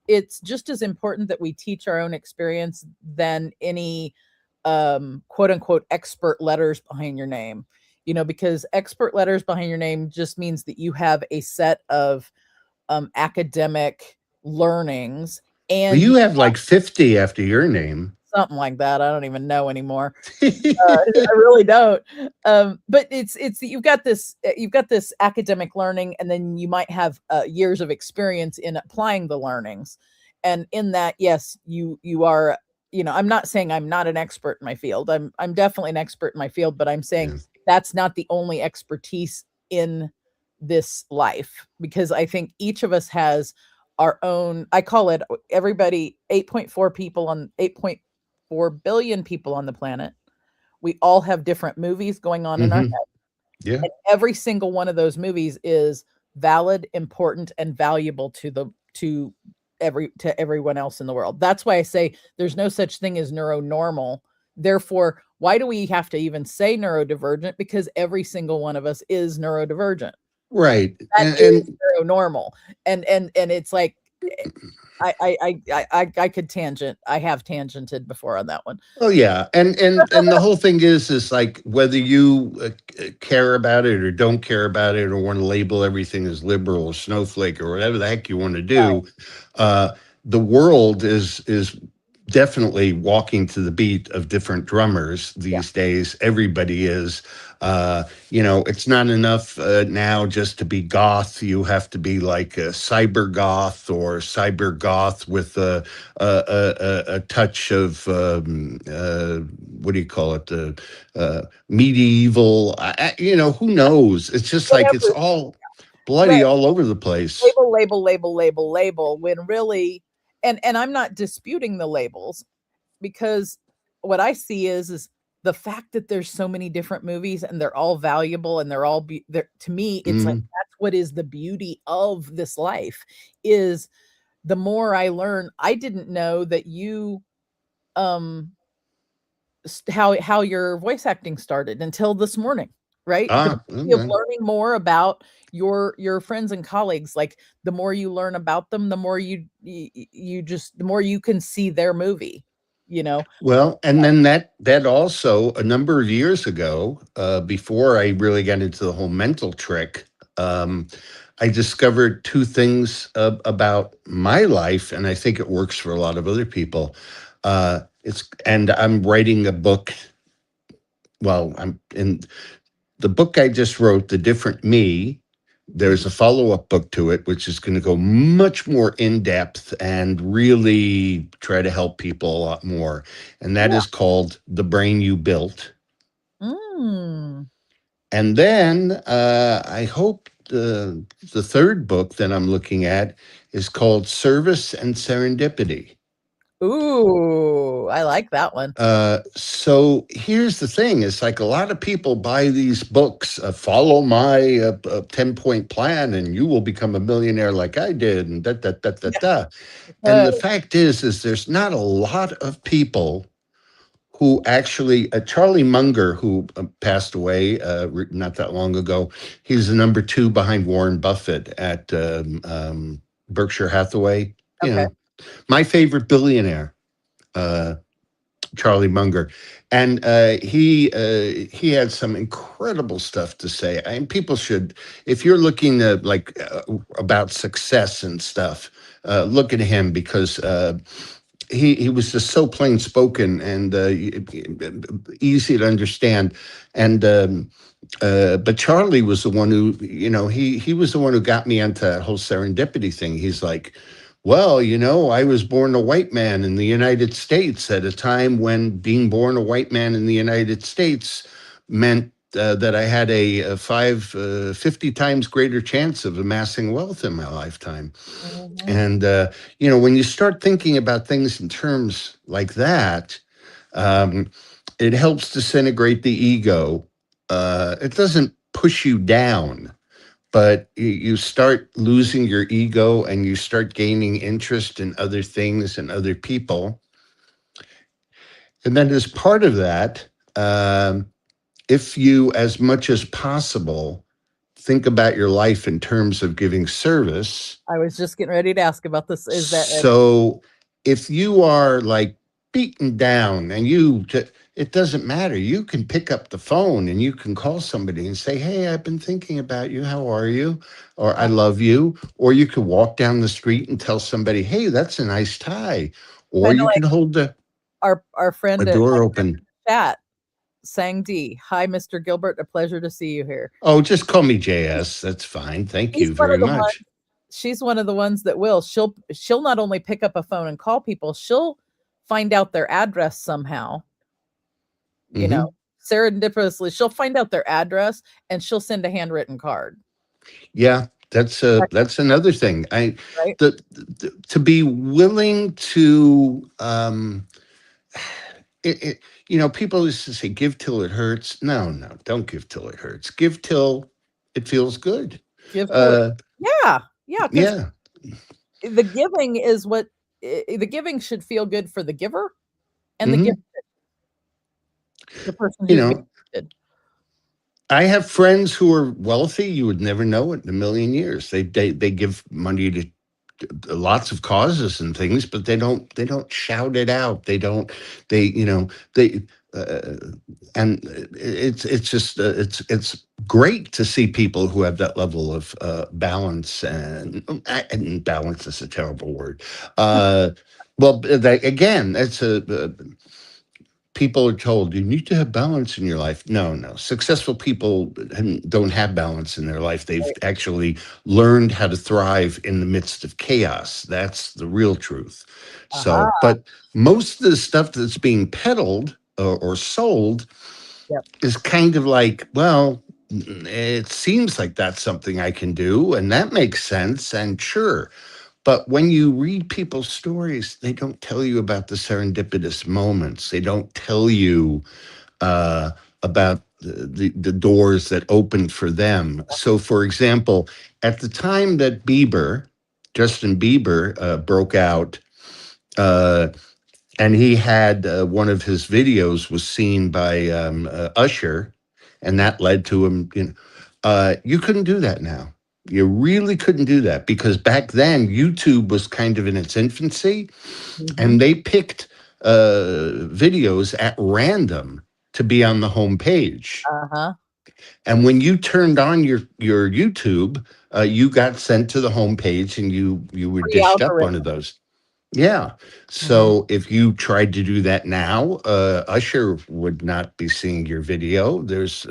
it's just as important that we teach our own experience than any quote unquote expert letters behind your name, because expert letters behind your name just means that you have a set of academic learnings Well, and you have like 50 after your name. something like that. I don't even know anymore. I really don't. But it's you've got this academic learning, and then you might have years of experience in applying the learnings. And in that, yes, you are. I'm not saying I'm not an expert in my field. I'm definitely an expert in my field, but I'm saying that's not the only expertise in this life, because I think each of us has our own. I call it everybody. 8.4 billion people on the planet. We all have different movies going on in our head. Yeah. And every single one of those movies is valid, important, and valuable to everyone else in the world. That's why I say there's no such thing as neuronormal. Therefore, why do we have to even say neurodivergent? Because every single one of us is neurodivergent. Right. That is neuronormal. And it's like I could tangent. I have tangented before on that one. Oh yeah, and the whole thing is like whether you care about it or don't care about it or want to label everything as liberal or snowflake or whatever the heck you want to do, the world is definitely walking to the beat of different drummers these days. Everybody is. It's not enough now just to be goth. You have to be like a cyber goth or cyber goth with a touch of what do you call it? Medieval. Who knows? It's just like it's all bloody all over the place. Label. When really, and I'm not disputing the labels, because what I see is the fact that there's so many different movies and they're all valuable and they're all to me, it's like that's what is the beauty of this life is the more I learn. I didn't know that you um how your voice acting started until this morning, right? The beauty of Okay. learning more about your friends and colleagues, like, the more you learn about them, the more you just the more you can see their movie, you know? Well, and then that also a number of years ago, before I really got into the whole mental trick, um, I discovered two things about my life, and I think it works for a lot of other people. And I'm writing a book. Well, I'm in the book I just wrote, The Different Me. There's Mhm. a follow-up book to it, which is going to go much more in depth and really try to help people a lot more. And that Yeah. is called The Brain You Built. Mm. And then I hope the third book that I'm looking at is called Service and Serendipity. Ooh, I like that one. So here's the thing: it's like a lot of people buy these books, follow my 10-point plan, and you will become a millionaire like I did, and da da da da Yeah. da. And the fact is there's not a lot of people who actually. Charlie Munger, who passed away not that long ago, he's the number two behind Warren Buffett at Berkshire Hathaway. You Okay. know, my favorite billionaire. Charlie Munger, and he had some incredible stuff to say. And people should, if you're looking at about success and stuff, look at him because he was just so plain spoken and easy to understand. And but Charlie was the one who, he was the one who got me onto that whole serendipity thing. He's like, well, I was born a white man in the United States at a time when being born a white man in the United States meant that I had a 50 times greater chance of amassing wealth in my lifetime. Mhm. And, when you start thinking about things in terms like that, um, it helps disintegrate the ego. It doesn't push you down, but you start losing your ego and you start gaining interest in other things and other people. And then, as part of that, if you, as much as possible, think about your life in terms of giving service. I was just getting ready to ask about this. Is that So if you are like beaten down and it doesn't matter. You can pick up the phone and you can call somebody and say, hey, I've been thinking about you. How are you? Or I love you. Or you could walk down the street and tell somebody, hey, that's a nice tie. Or kind of you can like hold our a friend at door open. chat, Sang D. Hi, Mr. Gilbert. A pleasure to see you here. Oh, just call me J.S. That's fine. Thank She's you one very of the ones. much. She's one of the ones that will. She'll not only pick up a phone and call people. She'll find out their address somehow. You know, Hmm. serendipitously, she'll find out their address and she'll send a handwritten card. Yeah, that's another thing. Right? To be willing to people used to say give till it hurts. No, no, don't give till it hurts. Give till it feels good. Give till it. Uh Yeah, yeah, because yeah. the giving is what the giving should feel good for the giver and the Hmm. the person You who's being know, gifted. I have friends who are wealthy. You would never know it in a million years. They give money to lots of causes and things, but they don't shout it out. They they uh, and it's just it's great to see people who have that level of balance and balance is a terrible word. Uh, well, again, it's a people are told you need to have balance in your life. No, no. Successful people don't have balance in their life. They've Right. actually learned how to thrive in the midst of chaos. That's the real truth. So, Aha. but most of the stuff that's being peddled or sold Yep. is kind of like, well, it seems like that's something I can do, and that makes sense. And sure, but when you read people's stories, they don't tell you about the serendipitous moments. They don't tell you uh, about the doors that opened for them. So, for example, at the time that Bieber Justin Bieber broke out, and he had one of his videos was seen by Usher, and that led to him. You couldn't do that now. You really couldn't do that because back then YouTube was kind of in its infancy, and they picked videos at random to be on the home page. And when you turned on your YouTube, you got sent to the home page, and you were dished up one of those. Yeah. So if you tried to do that now, Usher would not be seeing your video. There's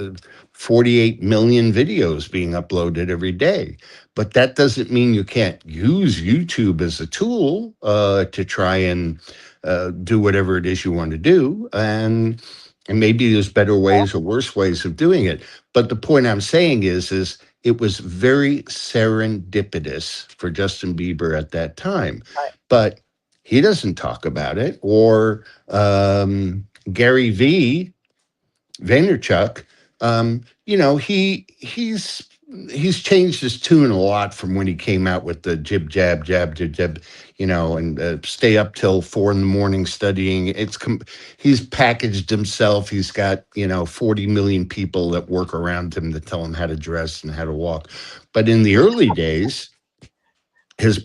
48 million videos being uploaded every day. But that doesn't mean you can't use YouTube as a tool to try and do whatever it is you want to do. And maybe there's better ways or worse ways of doing it. But the point I'm saying is it was very serendipitous for Justin Bieber at that time. But he doesn't talk about it. Or Gary Vaynerchuk, he's changed his tune a lot from when he came out with the jib jab jab jib jab, and stay up till 4 a.m. studying. He's packaged himself. He's got 40 million people that work around him to tell him how to dress and how to walk. But in the early days, his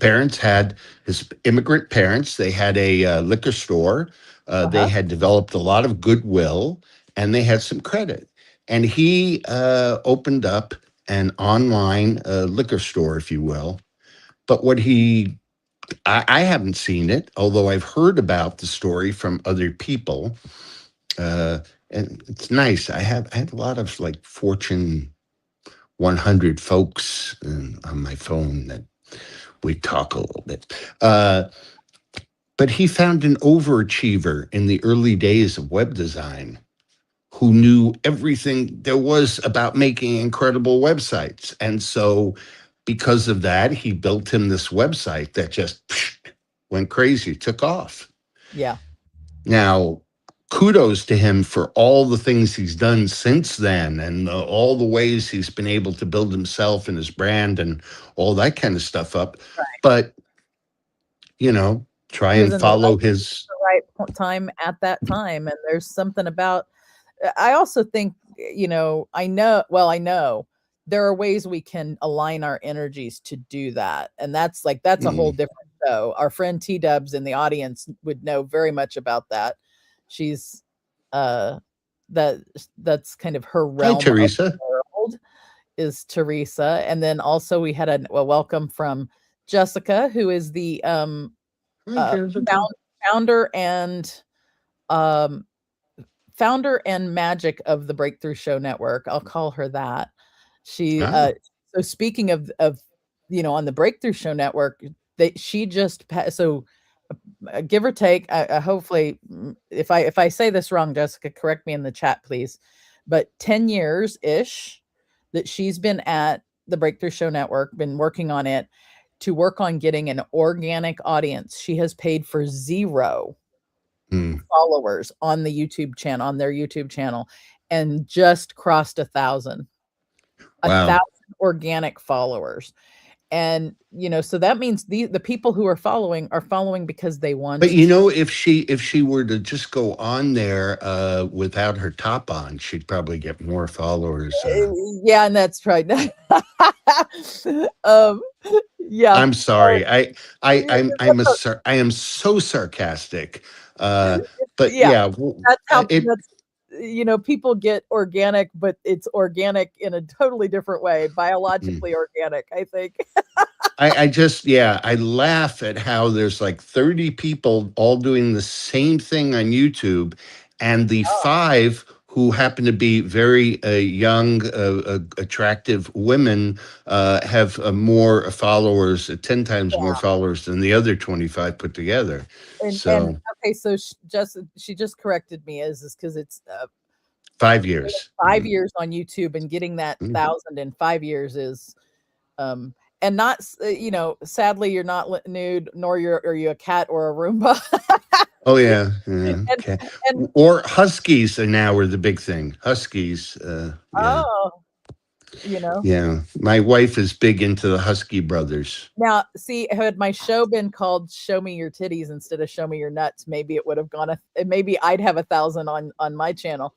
immigrant parents, they had a liquor store. They had developed a lot of goodwill, and they had some credit. And he opened up an online liquor store, if you will. But I haven't seen it, although I've heard about the story from other people. And it's nice. I have a lot of Fortune 100 folks on my phone that we talk a little bit. But he found an overachiever in the early days of web design who knew everything there was about making incredible websites. And so because of that, he built him this website that just went crazy, took off. Yeah. Now, kudos to him for all the things he's done since then, and all the ways he's been able to build himself and his brand and all that kind of stuff up. Right. But, try and follow his right time at that time. And there's something about, I also think, I know there are ways we can align our energies to do that. And that's a whole different show. Our friend T-Dubs in the audience would know very much about that. She's that's kind of her realm. Hi, Teresa. Of the world is Teresa. And then also we had a welcome from Jessica, who is the founder and magic of the Breakthrough Show Network. I'll call her that. She so speaking of on the Breakthrough Show Network, she just give or take, hopefully if I say this wrong, Jessica, correct me in the chat, please. But 10 years ish that she's been at the Breakthrough Show Network, been working on it to work on getting an organic audience. She has paid for 0 followers on the YouTube channel, on their YouTube channel, and just crossed 1,000. Wow. 1,000 organic followers. And so that means the people who are following because they want. But if she were to just go on there without her top on, she'd probably get more followers. Yeah, and that's right. Yeah. I'm sorry. I am so sarcastic. But yeah, that's how people get organic, but it's organic in a totally different way, biologically organic, I think. I laugh at how there's 30 people all doing the same thing on YouTube, and the 5 who happen to be very young, attractive women have more followers, 10 times more followers than the other 25 put together. So she just corrected me is because it's 5 years. 5 years on YouTube, and getting that 1,000 in 5 years is and not sadly you're not nude, nor are you a cat or a Roomba. Oh yeah. Okay. Or Huskies now are the big thing. Huskies. Yeah. you know. Yeah, my wife is big into the Husky Brothers. Now, see, had my show been called "Show Me Your Titties" instead of "Show Me Your Nuts," maybe it would have gone. Maybe I'd have 1,000 on my channel.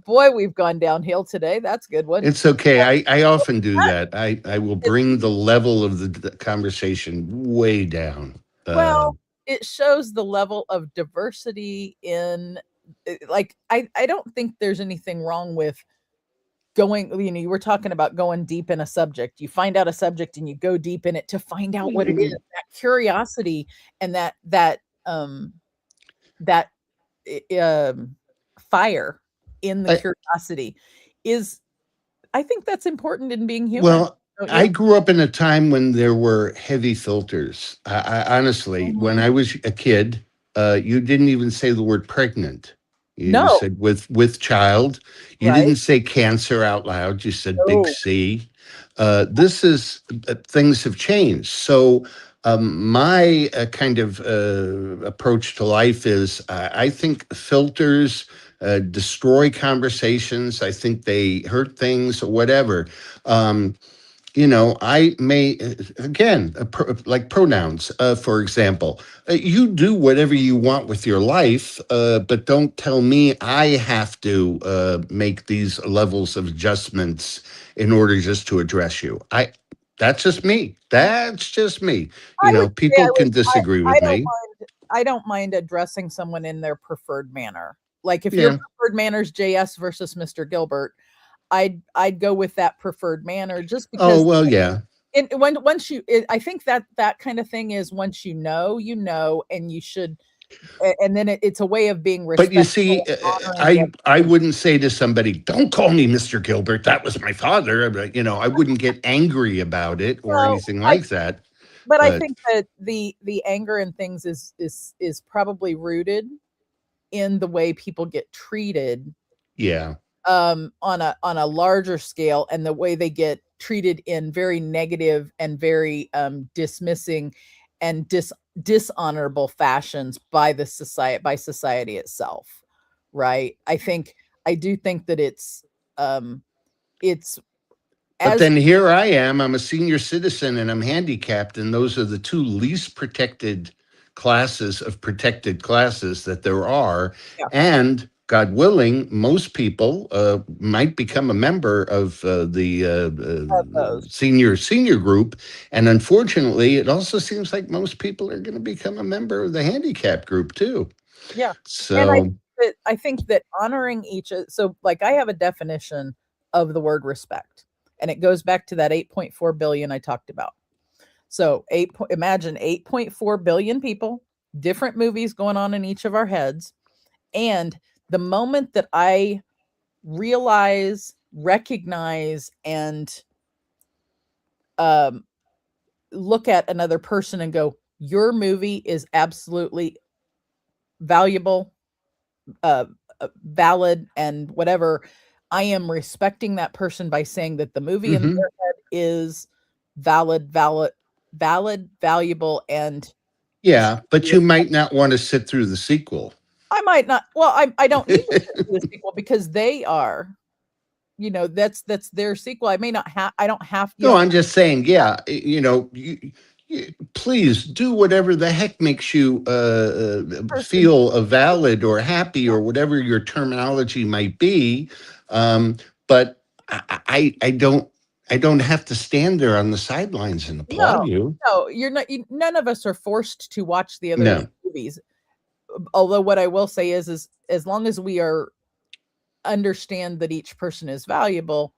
Boy, we've gone downhill today. That's a good one. It's okay. I often do that. I will bring the level of the conversation way down. Well, it shows the level of diversity in, like, I don't think there's anything wrong with going, you were talking about going deep in a subject. You find out a subject and you go deep in it to find out what it is. That curiosity and that fire in the curiosity is, I think that's important in being human. Well, I grew up in a time when there were heavy filters. Honestly, when I was a kid, you didn't even say the word pregnant. You said with child. You didn't say cancer out loud. You said big C. This is things have changed. So my kind of approach to life is I think filters destroy conversations. I think they hurt things or whatever. I may, again, like pronouns, for example, you do whatever you want with your life, but don't tell me I have to make these levels of adjustments in order just to address you. That's just me. That's just me. People can disagree with me. I don't mind addressing someone in their preferred manner. Like if your preferred manner is J.S. versus Mr. Gilbert, I'd go with that preferred manner just because. Oh, well, yeah. Once you, I think that kind of thing is once you know, and you should, and then it's a way of being respectful. But you see, I wouldn't say to somebody, "Don't call me Mr. Gilbert. That was my father." I wouldn't get angry about it or anything like that. But I think that the anger and things is probably rooted in the way people get treated. Yeah. On a larger scale, and the way they get treated in very negative and very dismissing and dishonorable fashions by society itself, right? I do think that it's but then here I am, I'm a senior citizen and I'm handicapped, and those are the two least protected classes of protected classes that there are. And God willing, most people might become a member of the senior group. And unfortunately, it also seems like most people are going to become a member of the handicap group too. Yeah. So and I think that honoring each, so like I have a definition of the word respect, and it goes back to that 8.4 billion I talked about. So imagine 8.4 billion people, different movies going on in each of our heads. And the moment that I recognize, and look at another person and go, your movie is absolutely valuable, valid, and whatever, I am respecting that person by saying that the movie in their head is valid, valuable, and but you might not want to sit through the sequel. I might not. Well, I don't need to sit through the sequel because they are, that's their sequel. I may not have. I don't have to. No, I'm just saying. Yeah, please do whatever the heck makes you feel valid or happy or whatever your terminology might be. But I don't have to stand there on the sidelines and applaud you. No, you're not. None of us are forced to watch the other movies. Although what I will say is as long as we understand that each person is valuable,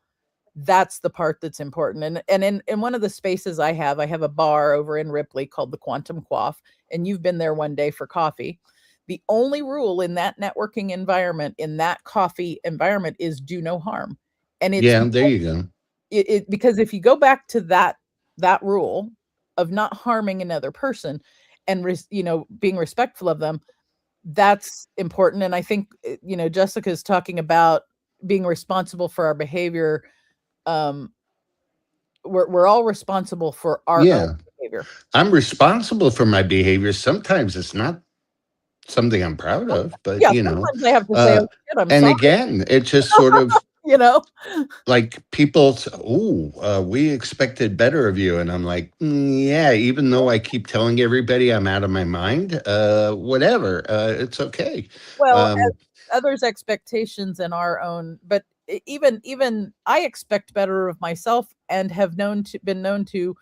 that's the part that's important. And in one of the spaces I have a bar over in Ripley called the Quantum Quaff, and you've been there one day for coffee. The only rule in that networking environment, in that coffee environment, is do no harm. And it's there you go. Because if you go back to that rule of not harming another person and being respectful of them, that's important. And I think Jessica's talking about being responsible for our behavior. We're all responsible for our own behavior. I'm responsible for my behavior. Sometimes it's not something I'm proud of, but sometimes I have to say, and again, it just sort of you know? Like people, we expected better of you. And I'm like, yeah, even though I keep telling everybody I'm out of my mind, whatever, it's okay. Well, Um, others' expectations and our own, but even I expect better of myself and have been known to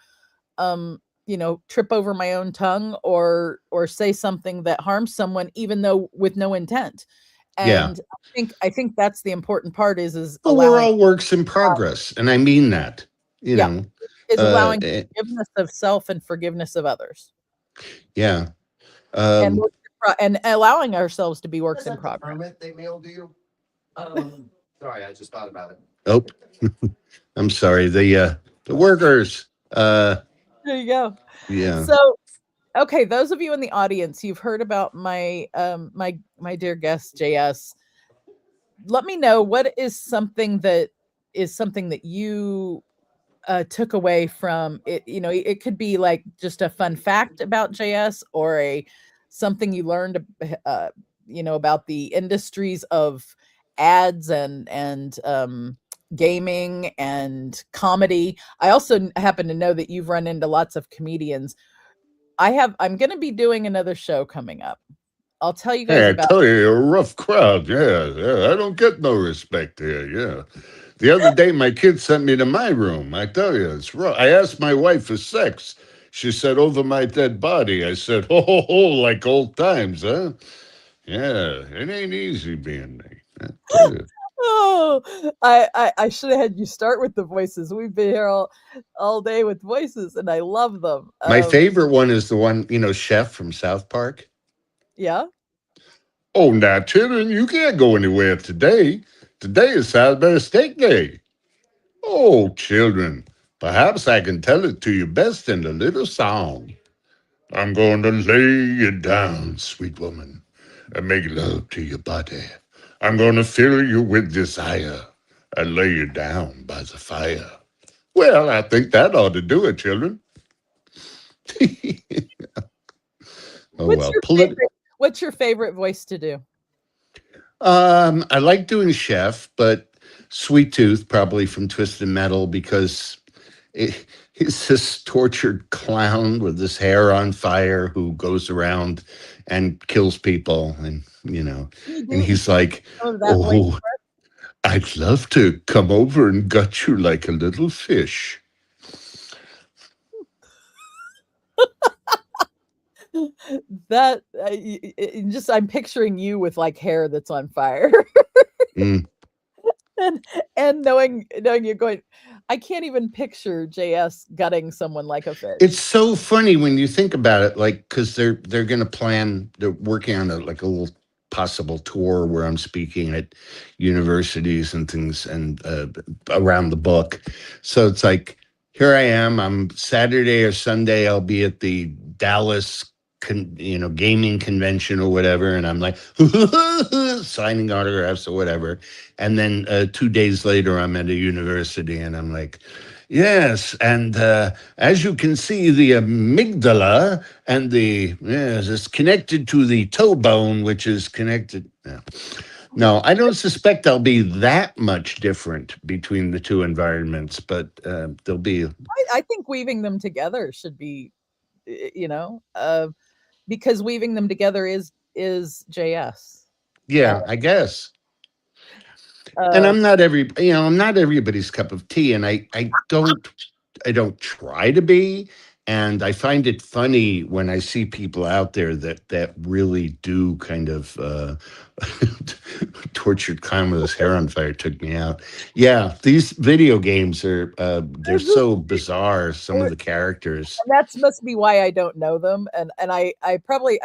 trip over my own tongue or say something that harms someone even though with no intent. yeah. And I think that's the important part is Well, we're allowing all works in progress. And I mean that, you yeah, know, is uh, allowing eh, forgiveness of self and forgiveness of others. yeah. And Um, and allowing ourselves to be works in Is that the progress. permit they mailed to you? Sorry, I just thought about it. oh, I'm sorry. The workers, There you go. yeah. So okay, those of you in the audience, you've heard about my dear guest JS. Let me know what is something that you took away from it. It could be like just a fun fact about JS or a something you learned about the industries of ads and gaming and comedy. I also happen to know that you've run into lots of comedians. I'm going to be doing another show coming up. I'll tell you guys Hey, I about. tell you, you're a rough crowd. Yeah, yeah. I don't get no respect here. Yeah. The other day, my kid sent me to my room. I tell you, it's rough. I asked my wife for sex. She said, over my dead body. I said, ho, ho, ho, like old times, huh? Yeah, it ain't easy being me. I tell you. Oh, I should have had you start with the voices. We've been here all day with voices, and I love them. My favorite one is the one, Chef from South Park. Yeah. Oh, now, children, you can't go anywhere today. Today is Salisbury Steak Day. Oh, children, perhaps I can tell it to you best in a little song. I'm going to lay you down, sweet woman, and make love to your body. I'm going to fill you with desire and lay you down by the fire. Well, I think that ought to do it, children. Oh, What's well, your pull it. favorite? What's your favorite voice to do? I like doing Chef, but Sweet Tooth probably from Twisted Metal because he's this tortured clown with his hair on fire who goes around and kills people, Can you and do he's like, some of that voice? "Oh, I'd love to come over and gut you like a little fish." That just I'm picturing you with like hair that's on fire, Mm. and knowing you're going. I can't even picture JS gutting someone like a It's fish. so funny when you think about it, like because they're gonna plan. They're working on a little possible tour where I'm speaking at universities and things and around the book. So it's like here I am. I'm Saturday or Sunday. I'll be at the Dallas, gaming convention or whatever, and I'm like signing autographs or whatever. And then 2 days later, I'm at a university, and I'm like, yes, and. As you can see, the amygdala and yes, it's connected to the toe bone, which is connected. Yeah. No, I don't suspect I'll be that much different between the two environments, but there'll be. I think weaving them together should be, because weaving them together is JS. Yeah, I guess. And Uh, I'm not everybody's cup of tea, and I don't try to be, and I find it funny when I see people out there that really do kind of tortured clown with his hair on fire took me out. Yeah, these video games are they're so bizarre. Some of the characters. That must be why I don't know them, and I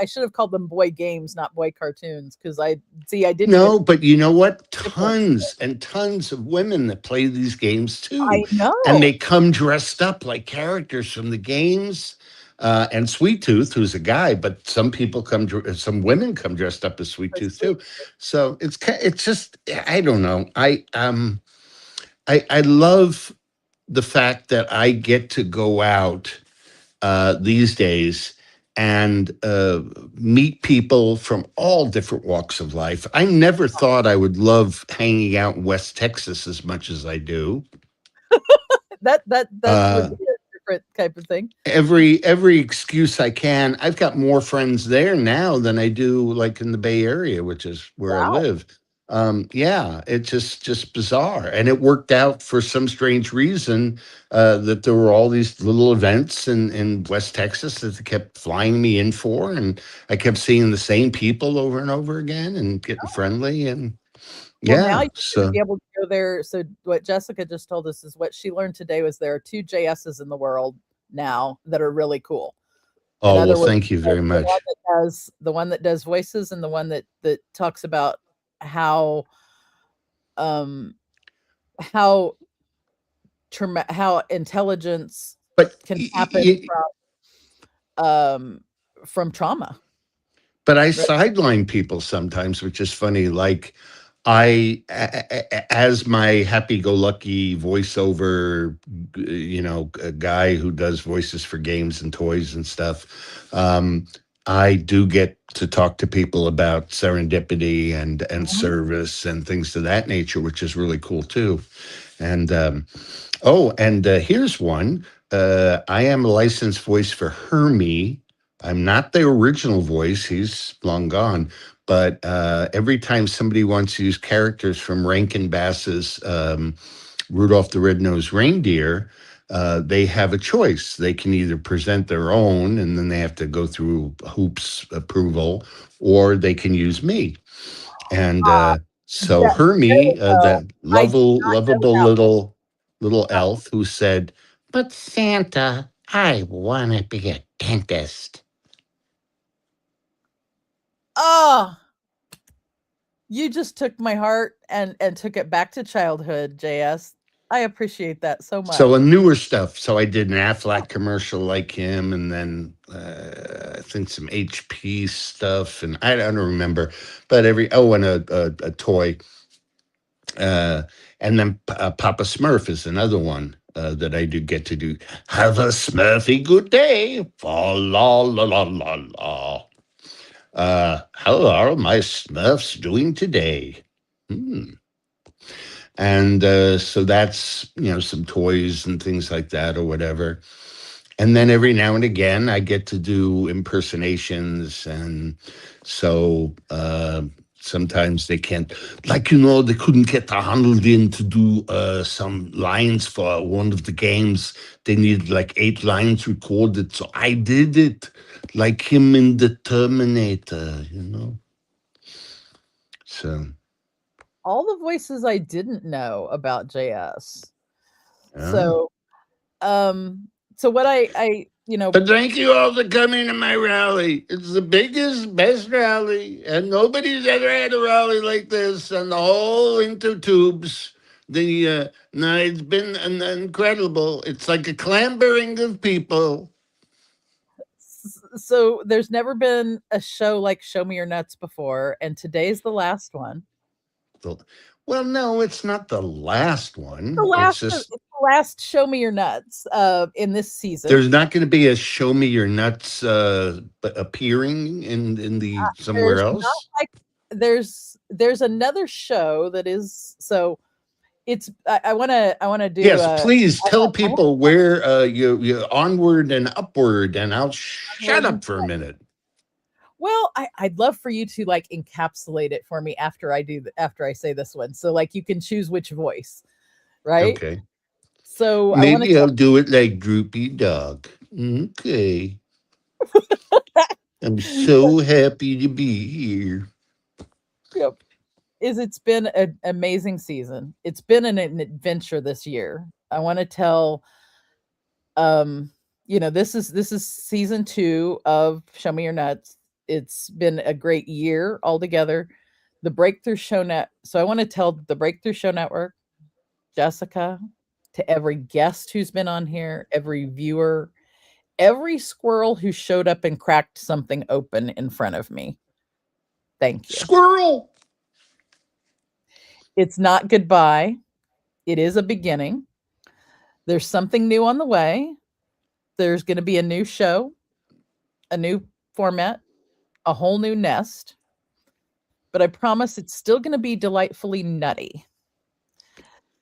should have called them boy games, not boy cartoons, because I didn't even No, but you know what? different. Tons and tons of women that play these games too. I And know. they come dressed up like characters from the games. And Sweet Tooth, who's a guy, but some women come dressed up as Sweet Tooth too. So it's just I don't know. I love the fact that I get to go out these days and meet people from all different walks of life. I never thought I would love hanging out in West Texas as much as I do. That would Uh, be a different type of thing. every excuse I can. I've got more friends there now than I do like in the Bay Area, which is where I Wow. live. Yeah, it's just bizarre, and it worked out for some strange reason that there were all these little events in West Texas that they kept flying me in for, and I kept seeing the same people over and over again and getting friendly, and Well, now yeah, you're going to so be able to go there. So what Jessica just told us is what she learned today was there are 2 JSs in the world now that are really cool. In oh well, other words, thank you very much. the one that does voices and the one that talks about how um how how intelligence But can happen from trauma. but I Right? sideline people sometimes, which is funny. Like as my happy-go-lucky voiceover, a guy who does voices for games and toys and stuff. I do get to talk to people about serendipity and Mhm. service and things of that nature, which is really cool too. And and here's one. I am a licensed voice for Hermie. I'm not the original voice, he's long gone. But every time somebody wants to use characters from Rankin Bass's Rudolph the Red-Nosed Reindeer, they have a choice. They can either present their own, and then they have to go through hoops approval, or they can use me. And so Yeah, there we Hermie, go. that I did not know lovable that little one. elf who said, "But Santa, I want to be a dentist." Oh, you just took my heart and took it back to childhood, JS. I appreciate that so So much. a newer stuff. So I did an Aflac commercial like him, and then I think some HP stuff, and I don't remember. But and a toy, uh, and then Papa Smurf is another one that I do get to do. Have a Smurfy good day. Fa la la la la la. How are my Smurfs doing today? Hmm. And so that's some toys and things like that or whatever. And then every now and again I get to do impersonations, and so sometimes they can't, like, they couldn't get the Honolulu in to do some lines for one of the games. They needed like 8 lines recorded, so I did it like him in the Terminator. So All the voices I didn't know about JS. yeah. So, so what But thank you all for coming to my rally. It's the biggest, best rally, and nobody's ever had a rally like this on the whole intertubes. No, it's been incredible. It's like a clambering of people. so there's never been a show like Show Me Your Nuts before, and today's the last one. The- Well, no, it's not the last The one. It's last just it's the last Show Me Your Nuts in this season. there's not going to be a "Show Me Your Nuts" appearing in the somewhere There's not else. like there's another show that is so it's I want to do Yes, please tell I want people where you onward and upward, and I'll shut to up for a minute. well, I'd love for you to like encapsulate it for me after after I say this one. So like you can choose which voice, right? Okay. So I want to Maybe I'll do it like Droopy Dog. Okay. I'm so happy to be here. yep. It's been an amazing season. It's been an adventure this year. I want to tell this is season 2 of Show Me Your Nuts. It's been a great year altogether. The Breakthrough Show Net. So I want to tell the Breakthrough Show Network, Jessica, to every guest who's been on here, every viewer, every squirrel who showed up and cracked something open in front of me. Thank you. Squirrel. It's not goodbye. It is a beginning. There's something new on the way. There's going to be a new show, a new format, a whole new nest, but I promise it's still going to be delightfully nutty.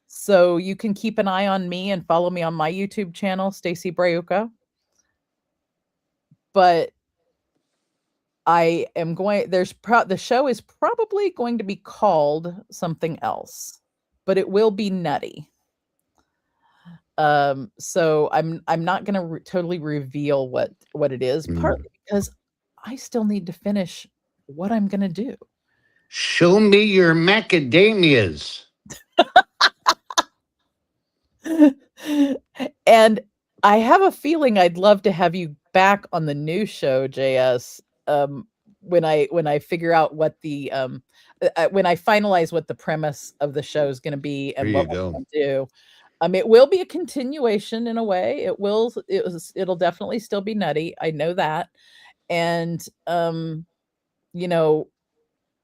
So you can keep an eye on me and follow me on my YouTube channel, Stacy Braiuca. But I am going, the show is probably going to be called something else, but it will be nutty. So I'm not going to totally reveal what it is, partly because I still need to finish what I'm going to do. Show me your macadamias. And I have a feeling I'd love to have you back on the new show, JS. When I figure out what the when I finalize what the premise of the show is going to be and what we're going to do. It will be a continuation in a way. It'll definitely still be nutty. I know that. And you know,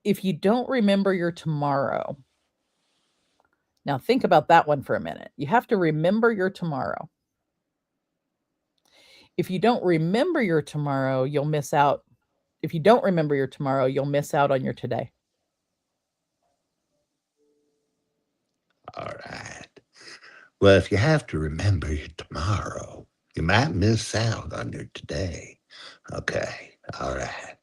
if you don't remember your tomorrow. Now think about that one for a minute. You have to remember your tomorrow. If you don't remember your tomorrow, you'll miss out. If you don't remember your tomorrow, you'll miss out on your today. All right. Well, if you have to remember your tomorrow, you might miss out on your today. Okay. All right.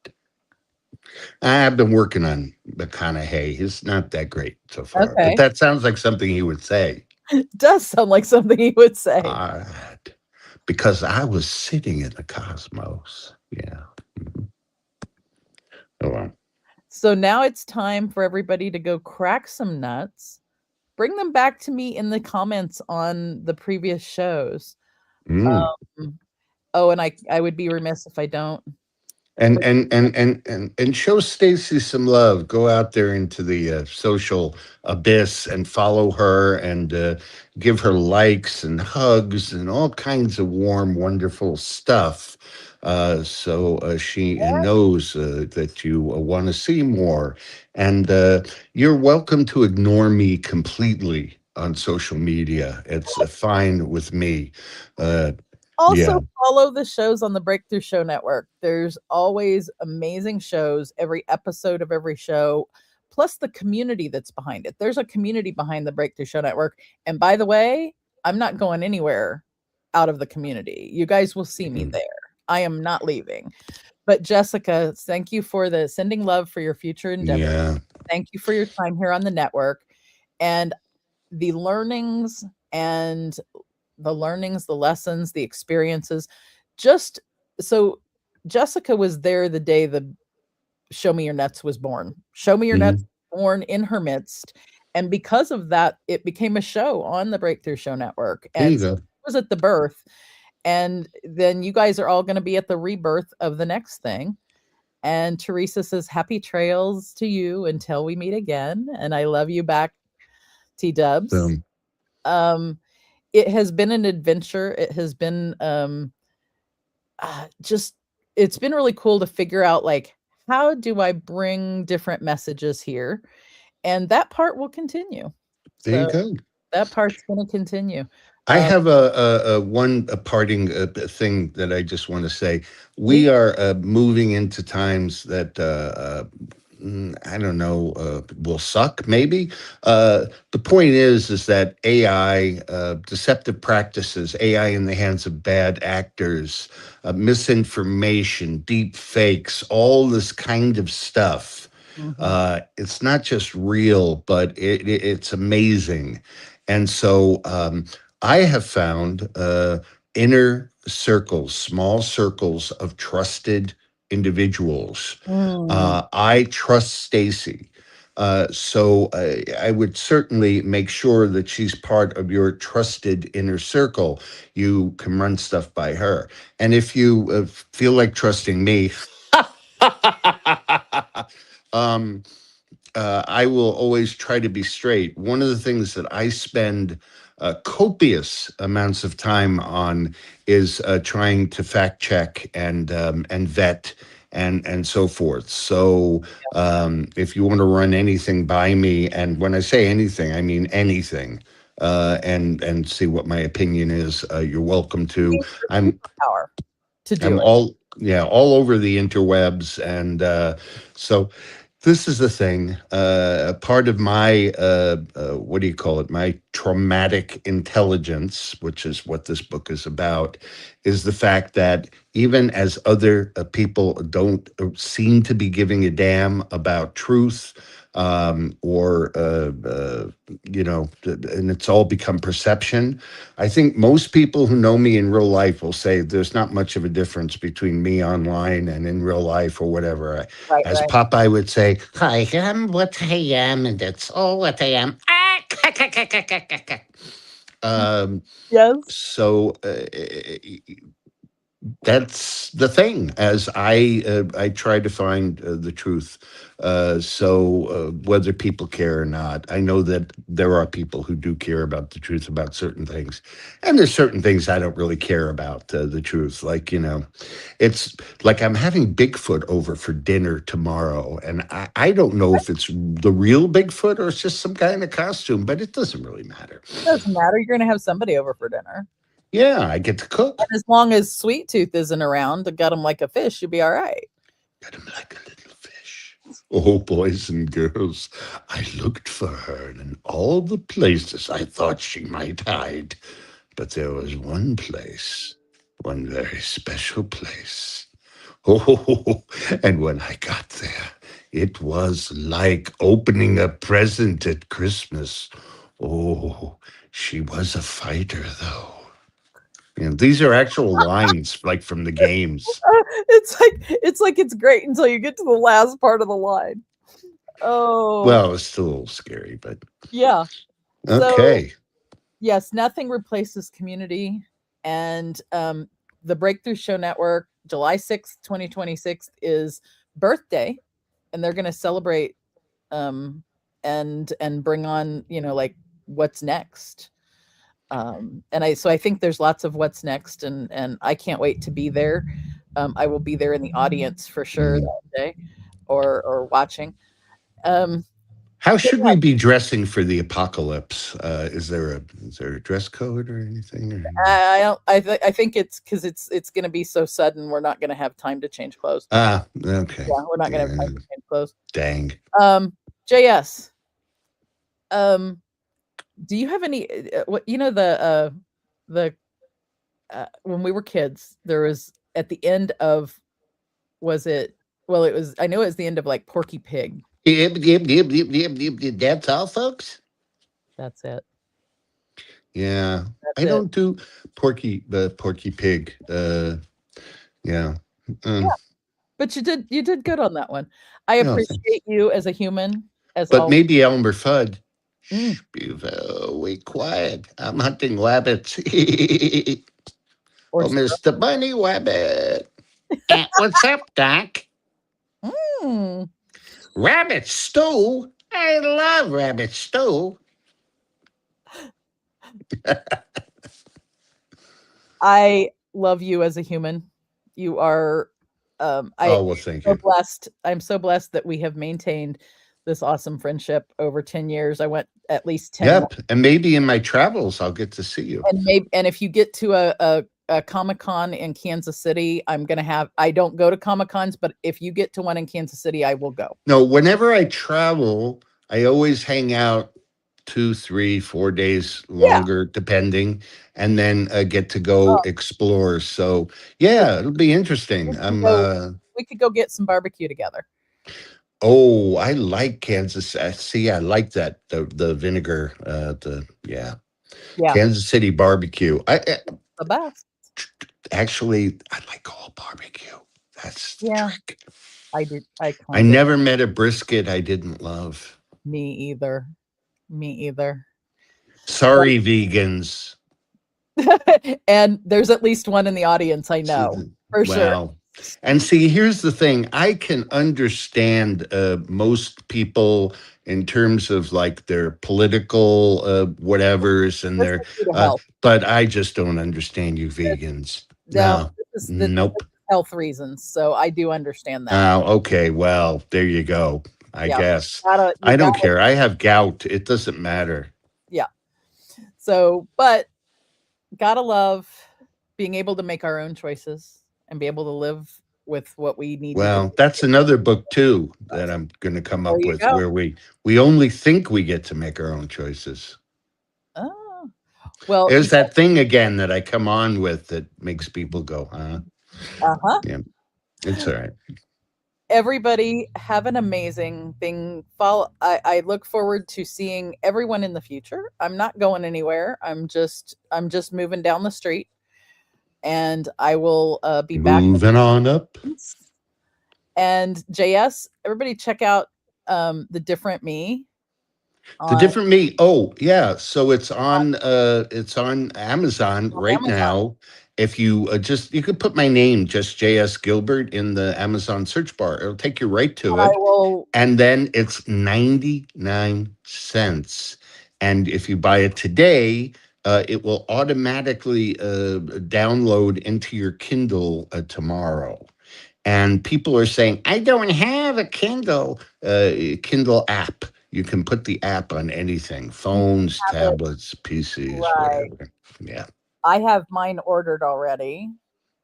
I've been working on McConaughey. He's not that great so far, but that sounds like something he would say. It does sound like something he would say. All right. Because I was sitting in the cosmos. Yeah. Mm-hmm. Oh, well. So now it's time for everybody to go crack some nuts. Bring them back to me in the comments on the previous shows. And I would be remiss if I don't. And show Stacy some love. Go out there into the social abyss and follow her and give her likes and hugs and all kinds of warm, wonderful stuff. So she knows that you want to see more. And you're welcome to ignore me completely on social media. It's fine with me. Also, follow the shows on the Breakthrough Show Network. There's always amazing shows, every episode of every show, plus the community that's behind it. There's a community behind the Breakthrough Show Network. And by the way, I'm not going anywhere out of the community. You guys will see me there. I am not leaving. But Jessica, thank you for the sending love for your future endeavors. Yeah. Thank you for your time here on the network. And the learnings, the lessons, the experiences. Just so Jessica was there the day the Show Me Your Nuts was born. Show Me Your Nuts born in her midst. And because of that, it became a show on the Breakthrough Show Network. And so it was at the birth. And then you guys are all going to be at the rebirth of the next thing. And Teresa says, happy trails to you until we meet again. And I love you back, T-Dubs. It has been an adventure. It has been it's been really cool to figure out, like, how do I bring different messages here? And that part will continue. There you go. That part's going to continue. I have a parting thing that I just want to say. We are moving into times that I don't know, will suck maybe. The point is that AI, deceptive practices, AI in the hands of bad actors, misinformation, deep fakes, all this kind of stuff. It's not just real, but it's amazing. And so I have found inner circles, small circles of trusted individuals. I trust Stacy. So I would certainly make sure that she's part of your trusted inner circle. You can run stuff by her. And if you feel like trusting me, I will always try to be straight. One of the things that I spend copious amounts of time on is trying to fact check and vet and so forth. So if you want to run anything by me, and when I say anything, I mean anything, and see what my opinion is, you're welcome to. I'm yeah, all over the interwebs. And so this is the thing. A part of my, what do you call it? My traumatic intelligence, which is what this book is about, is the fact that even as other people don't seem to be giving a damn about truth, or and it's all become perception. I think most people who know me in real life will say there's not much of a difference between me online and in real life or whatever. Right, As right. Popeye would say, I am what I am, and that's all what I am. Yes. So that's the thing. As I try to find the truth. Whether people care or not, I know that there are people who do care about the truth about certain things, and there's certain things I don't really care about the truth. Like, it's like I'm having Bigfoot over for dinner tomorrow, and I don't know if it's the real Bigfoot or it's just some guy in a costume, but it doesn't really matter. It doesn't matter. You're going to have somebody over for dinner. Yeah, I get to cook. And as long as Sweet Tooth isn't around to gut him like a fish, you'll be all right. Got him like a little fish. Oh, boys and girls, I looked for her in all the places I thought she might hide. But there was one place, one very special place. Oh, and when I got there, it was like opening a present at Christmas. Oh, she was a fighter, though. These are actual lines, like from the games. It's great until you get to the last part of the line. Oh, Well, it's still a little scary, but yeah. okay. So, yes, nothing replaces community. And the Breakthrough Show Network, July 6th, 2026 is birthday, and they're going to celebrate and bring on, like what's next. And I think there's lots of what's next, and I can't wait to be there. I will be there in the audience for sure that day, or watching. How should we be dressing for the apocalypse? Is there a dress code or anything? Or? I don't. I think it's because it's going to be so sudden. We're not going to have time to change clothes. Ah, okay. Yeah, we're not going to have time to change clothes. Dang. J.S. Do you have any? What the when we were kids, there was at the end of, was it? Well, it was. I know it was the end of like Porky Pig. Yep. That's all, folks. That's it. Yeah, That's I don't do Porky Pig. Yeah. Yeah, but you did good on that one. I appreciate you as a human. But maybe Elmer Fudd. Mm. Shh, be very quiet. I'm hunting rabbits. Or Mr. Bunny Rabbit. What's up, Doc? Mm. Rabbit stew? I love rabbit stew. I love you as a human. You are Well, thank you. Blessed. I'm so blessed that we have maintained this awesome friendship over 10 years. I went at least 10. Yep. And maybe in my travels I'll get to see you. And if you get to a Comic-Con in Kansas City, I don't go to Comic-Cons, but if you get to one in Kansas City, I will go. No, whenever I travel, I always hang out 2, 3, 4 days longer, depending, and then get to go explore. So yeah, it'll be interesting. We could go get some barbecue together. Oh, I like Kansas. See, I like that the vinegar. Kansas City barbecue. The best. Actually, I like all barbecue. That's the trick. I did. I never met a brisket I didn't love. Me either. Sorry, vegans. And there's at least one in the audience, I know, for sure. And see, here's the thing. I can understand most people in terms of like their political whatevers and their, but I just don't understand you vegans. No. Nope. Health reasons. So I do understand that. Oh, okay. Well, there you go. I guess. I don't care. I have gout. It doesn't matter. Yeah. So, but gotta love being able to make our own choices and be able to live with what we need to Well, do. that's another book too that I'm going to come There up you with, go. where we only think we get to make our own choices. Oh, well, There's that thing again that I come on with that makes people go, uh-huh. Yeah, it's all right. Everybody have an amazing thing. I look forward to seeing everyone in the future. I'm not going anywhere. I'm just moving down the street, and I will be back. Moving on up. And JS, everybody check out The Different Me. The Different Me. Oh, yeah. So it's on Amazon right Amazon. now. If you you could put my name, just J.S.Gilbert, in the Amazon search bar. It'll take you right to I it. will. And then it's 99 cents. And if you buy it today, it will automatically download into your Kindle tomorrow. And people are saying, I don't have a Kindle app. You can put the app on anything, phones, tablets, PCs, Right. whatever. Yeah. I have mine ordered already.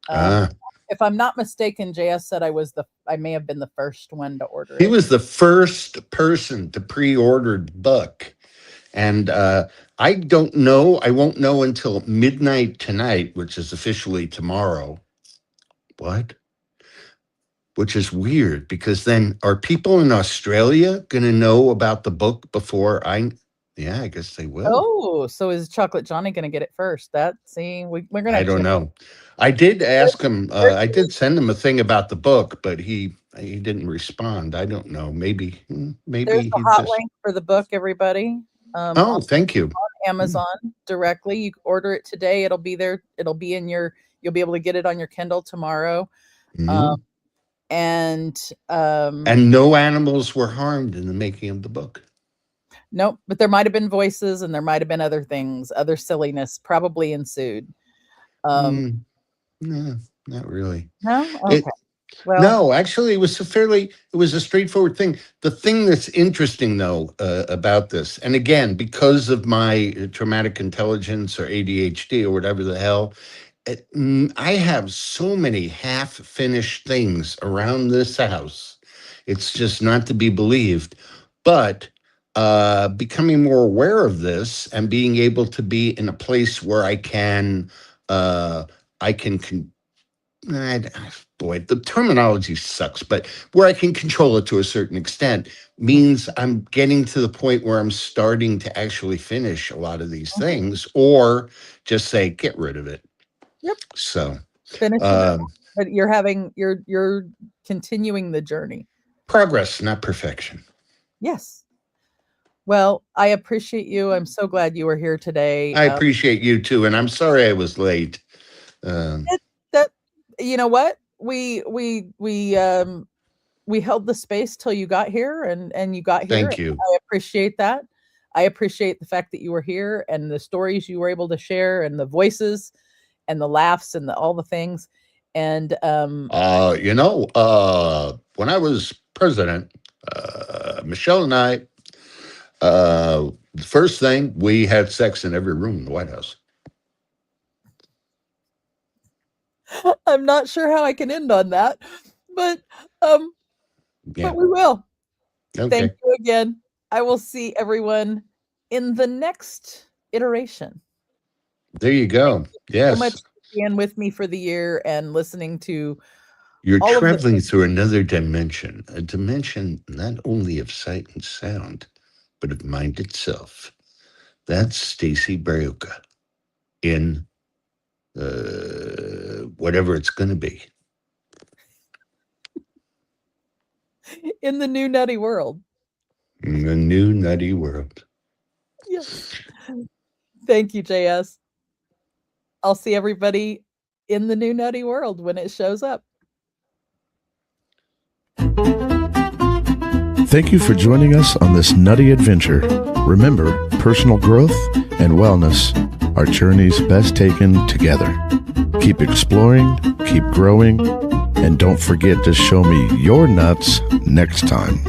If I'm not mistaken, JS said I may have been the first one to order it. He was the first person to pre-order the book. And I don't know. I won't know until midnight tonight, which is officially tomorrow. What? Which is weird, because then are people in Australia going to know about the book before yeah, I guess they will. Oh, so is Chocolate Johnny going to get it first? We're going to. I don't know. I did ask him. I did send him a thing about the book, but he didn't respond. I don't know. Maybe There's he a hot link for the book, everybody. Thank you. On Amazon directly. You order it today. It'll be there. It'll be in you'll be able to get it on your Kindle tomorrow. And no animals were harmed in the making of the book. Nope, but there might have been voices, and there might have been other things, other silliness probably ensued. No, not really. No? Okay. No, actually, it was a straightforward thing. The thing that's interesting, though, about this, and again, because of my traumatic intelligence or ADHD or whatever the hell, I have so many half-finished things around this house. It's just not to be believed. But becoming more aware of this and being able to be in a place where I can boy, the terminology sucks, but where I can control it to a certain extent means I'm getting to the point where I'm starting to actually finish a lot of these things, or just say, get rid of it. Yep. So finish it, but you're continuing the journey. Progress, not perfection. Yes. Well, I appreciate you. I'm so glad you were here today. I appreciate you too, and I'm sorry I was late. You know what? We held the space till you got here, and you got here. Thank you. I appreciate that. I appreciate the fact that you were here, and the stories you were able to share, and the voices and the laughs and all the things. And when I was president, Michelle and I, the first thing, we had sex in every room in the White House. I'm not sure how I can end on that, but but we will. Okay. Thank you again. I will see everyone in the next iteration. There you go. Yes. So much being with me for the year and listening to. You're traveling through another dimension, a dimension not only of sight and sound, but of mind itself. That's Stacy Braiuca in whatever it's going to be. In the new nutty world. In the new nutty world. Yes. Thank you, JS. I'll see everybody in the new nutty world when it shows up. Thank you for joining us on this nutty adventure. Remember, personal growth and wellness are journeys best taken together. Keep exploring, keep growing, and don't forget to show me your nuts next time.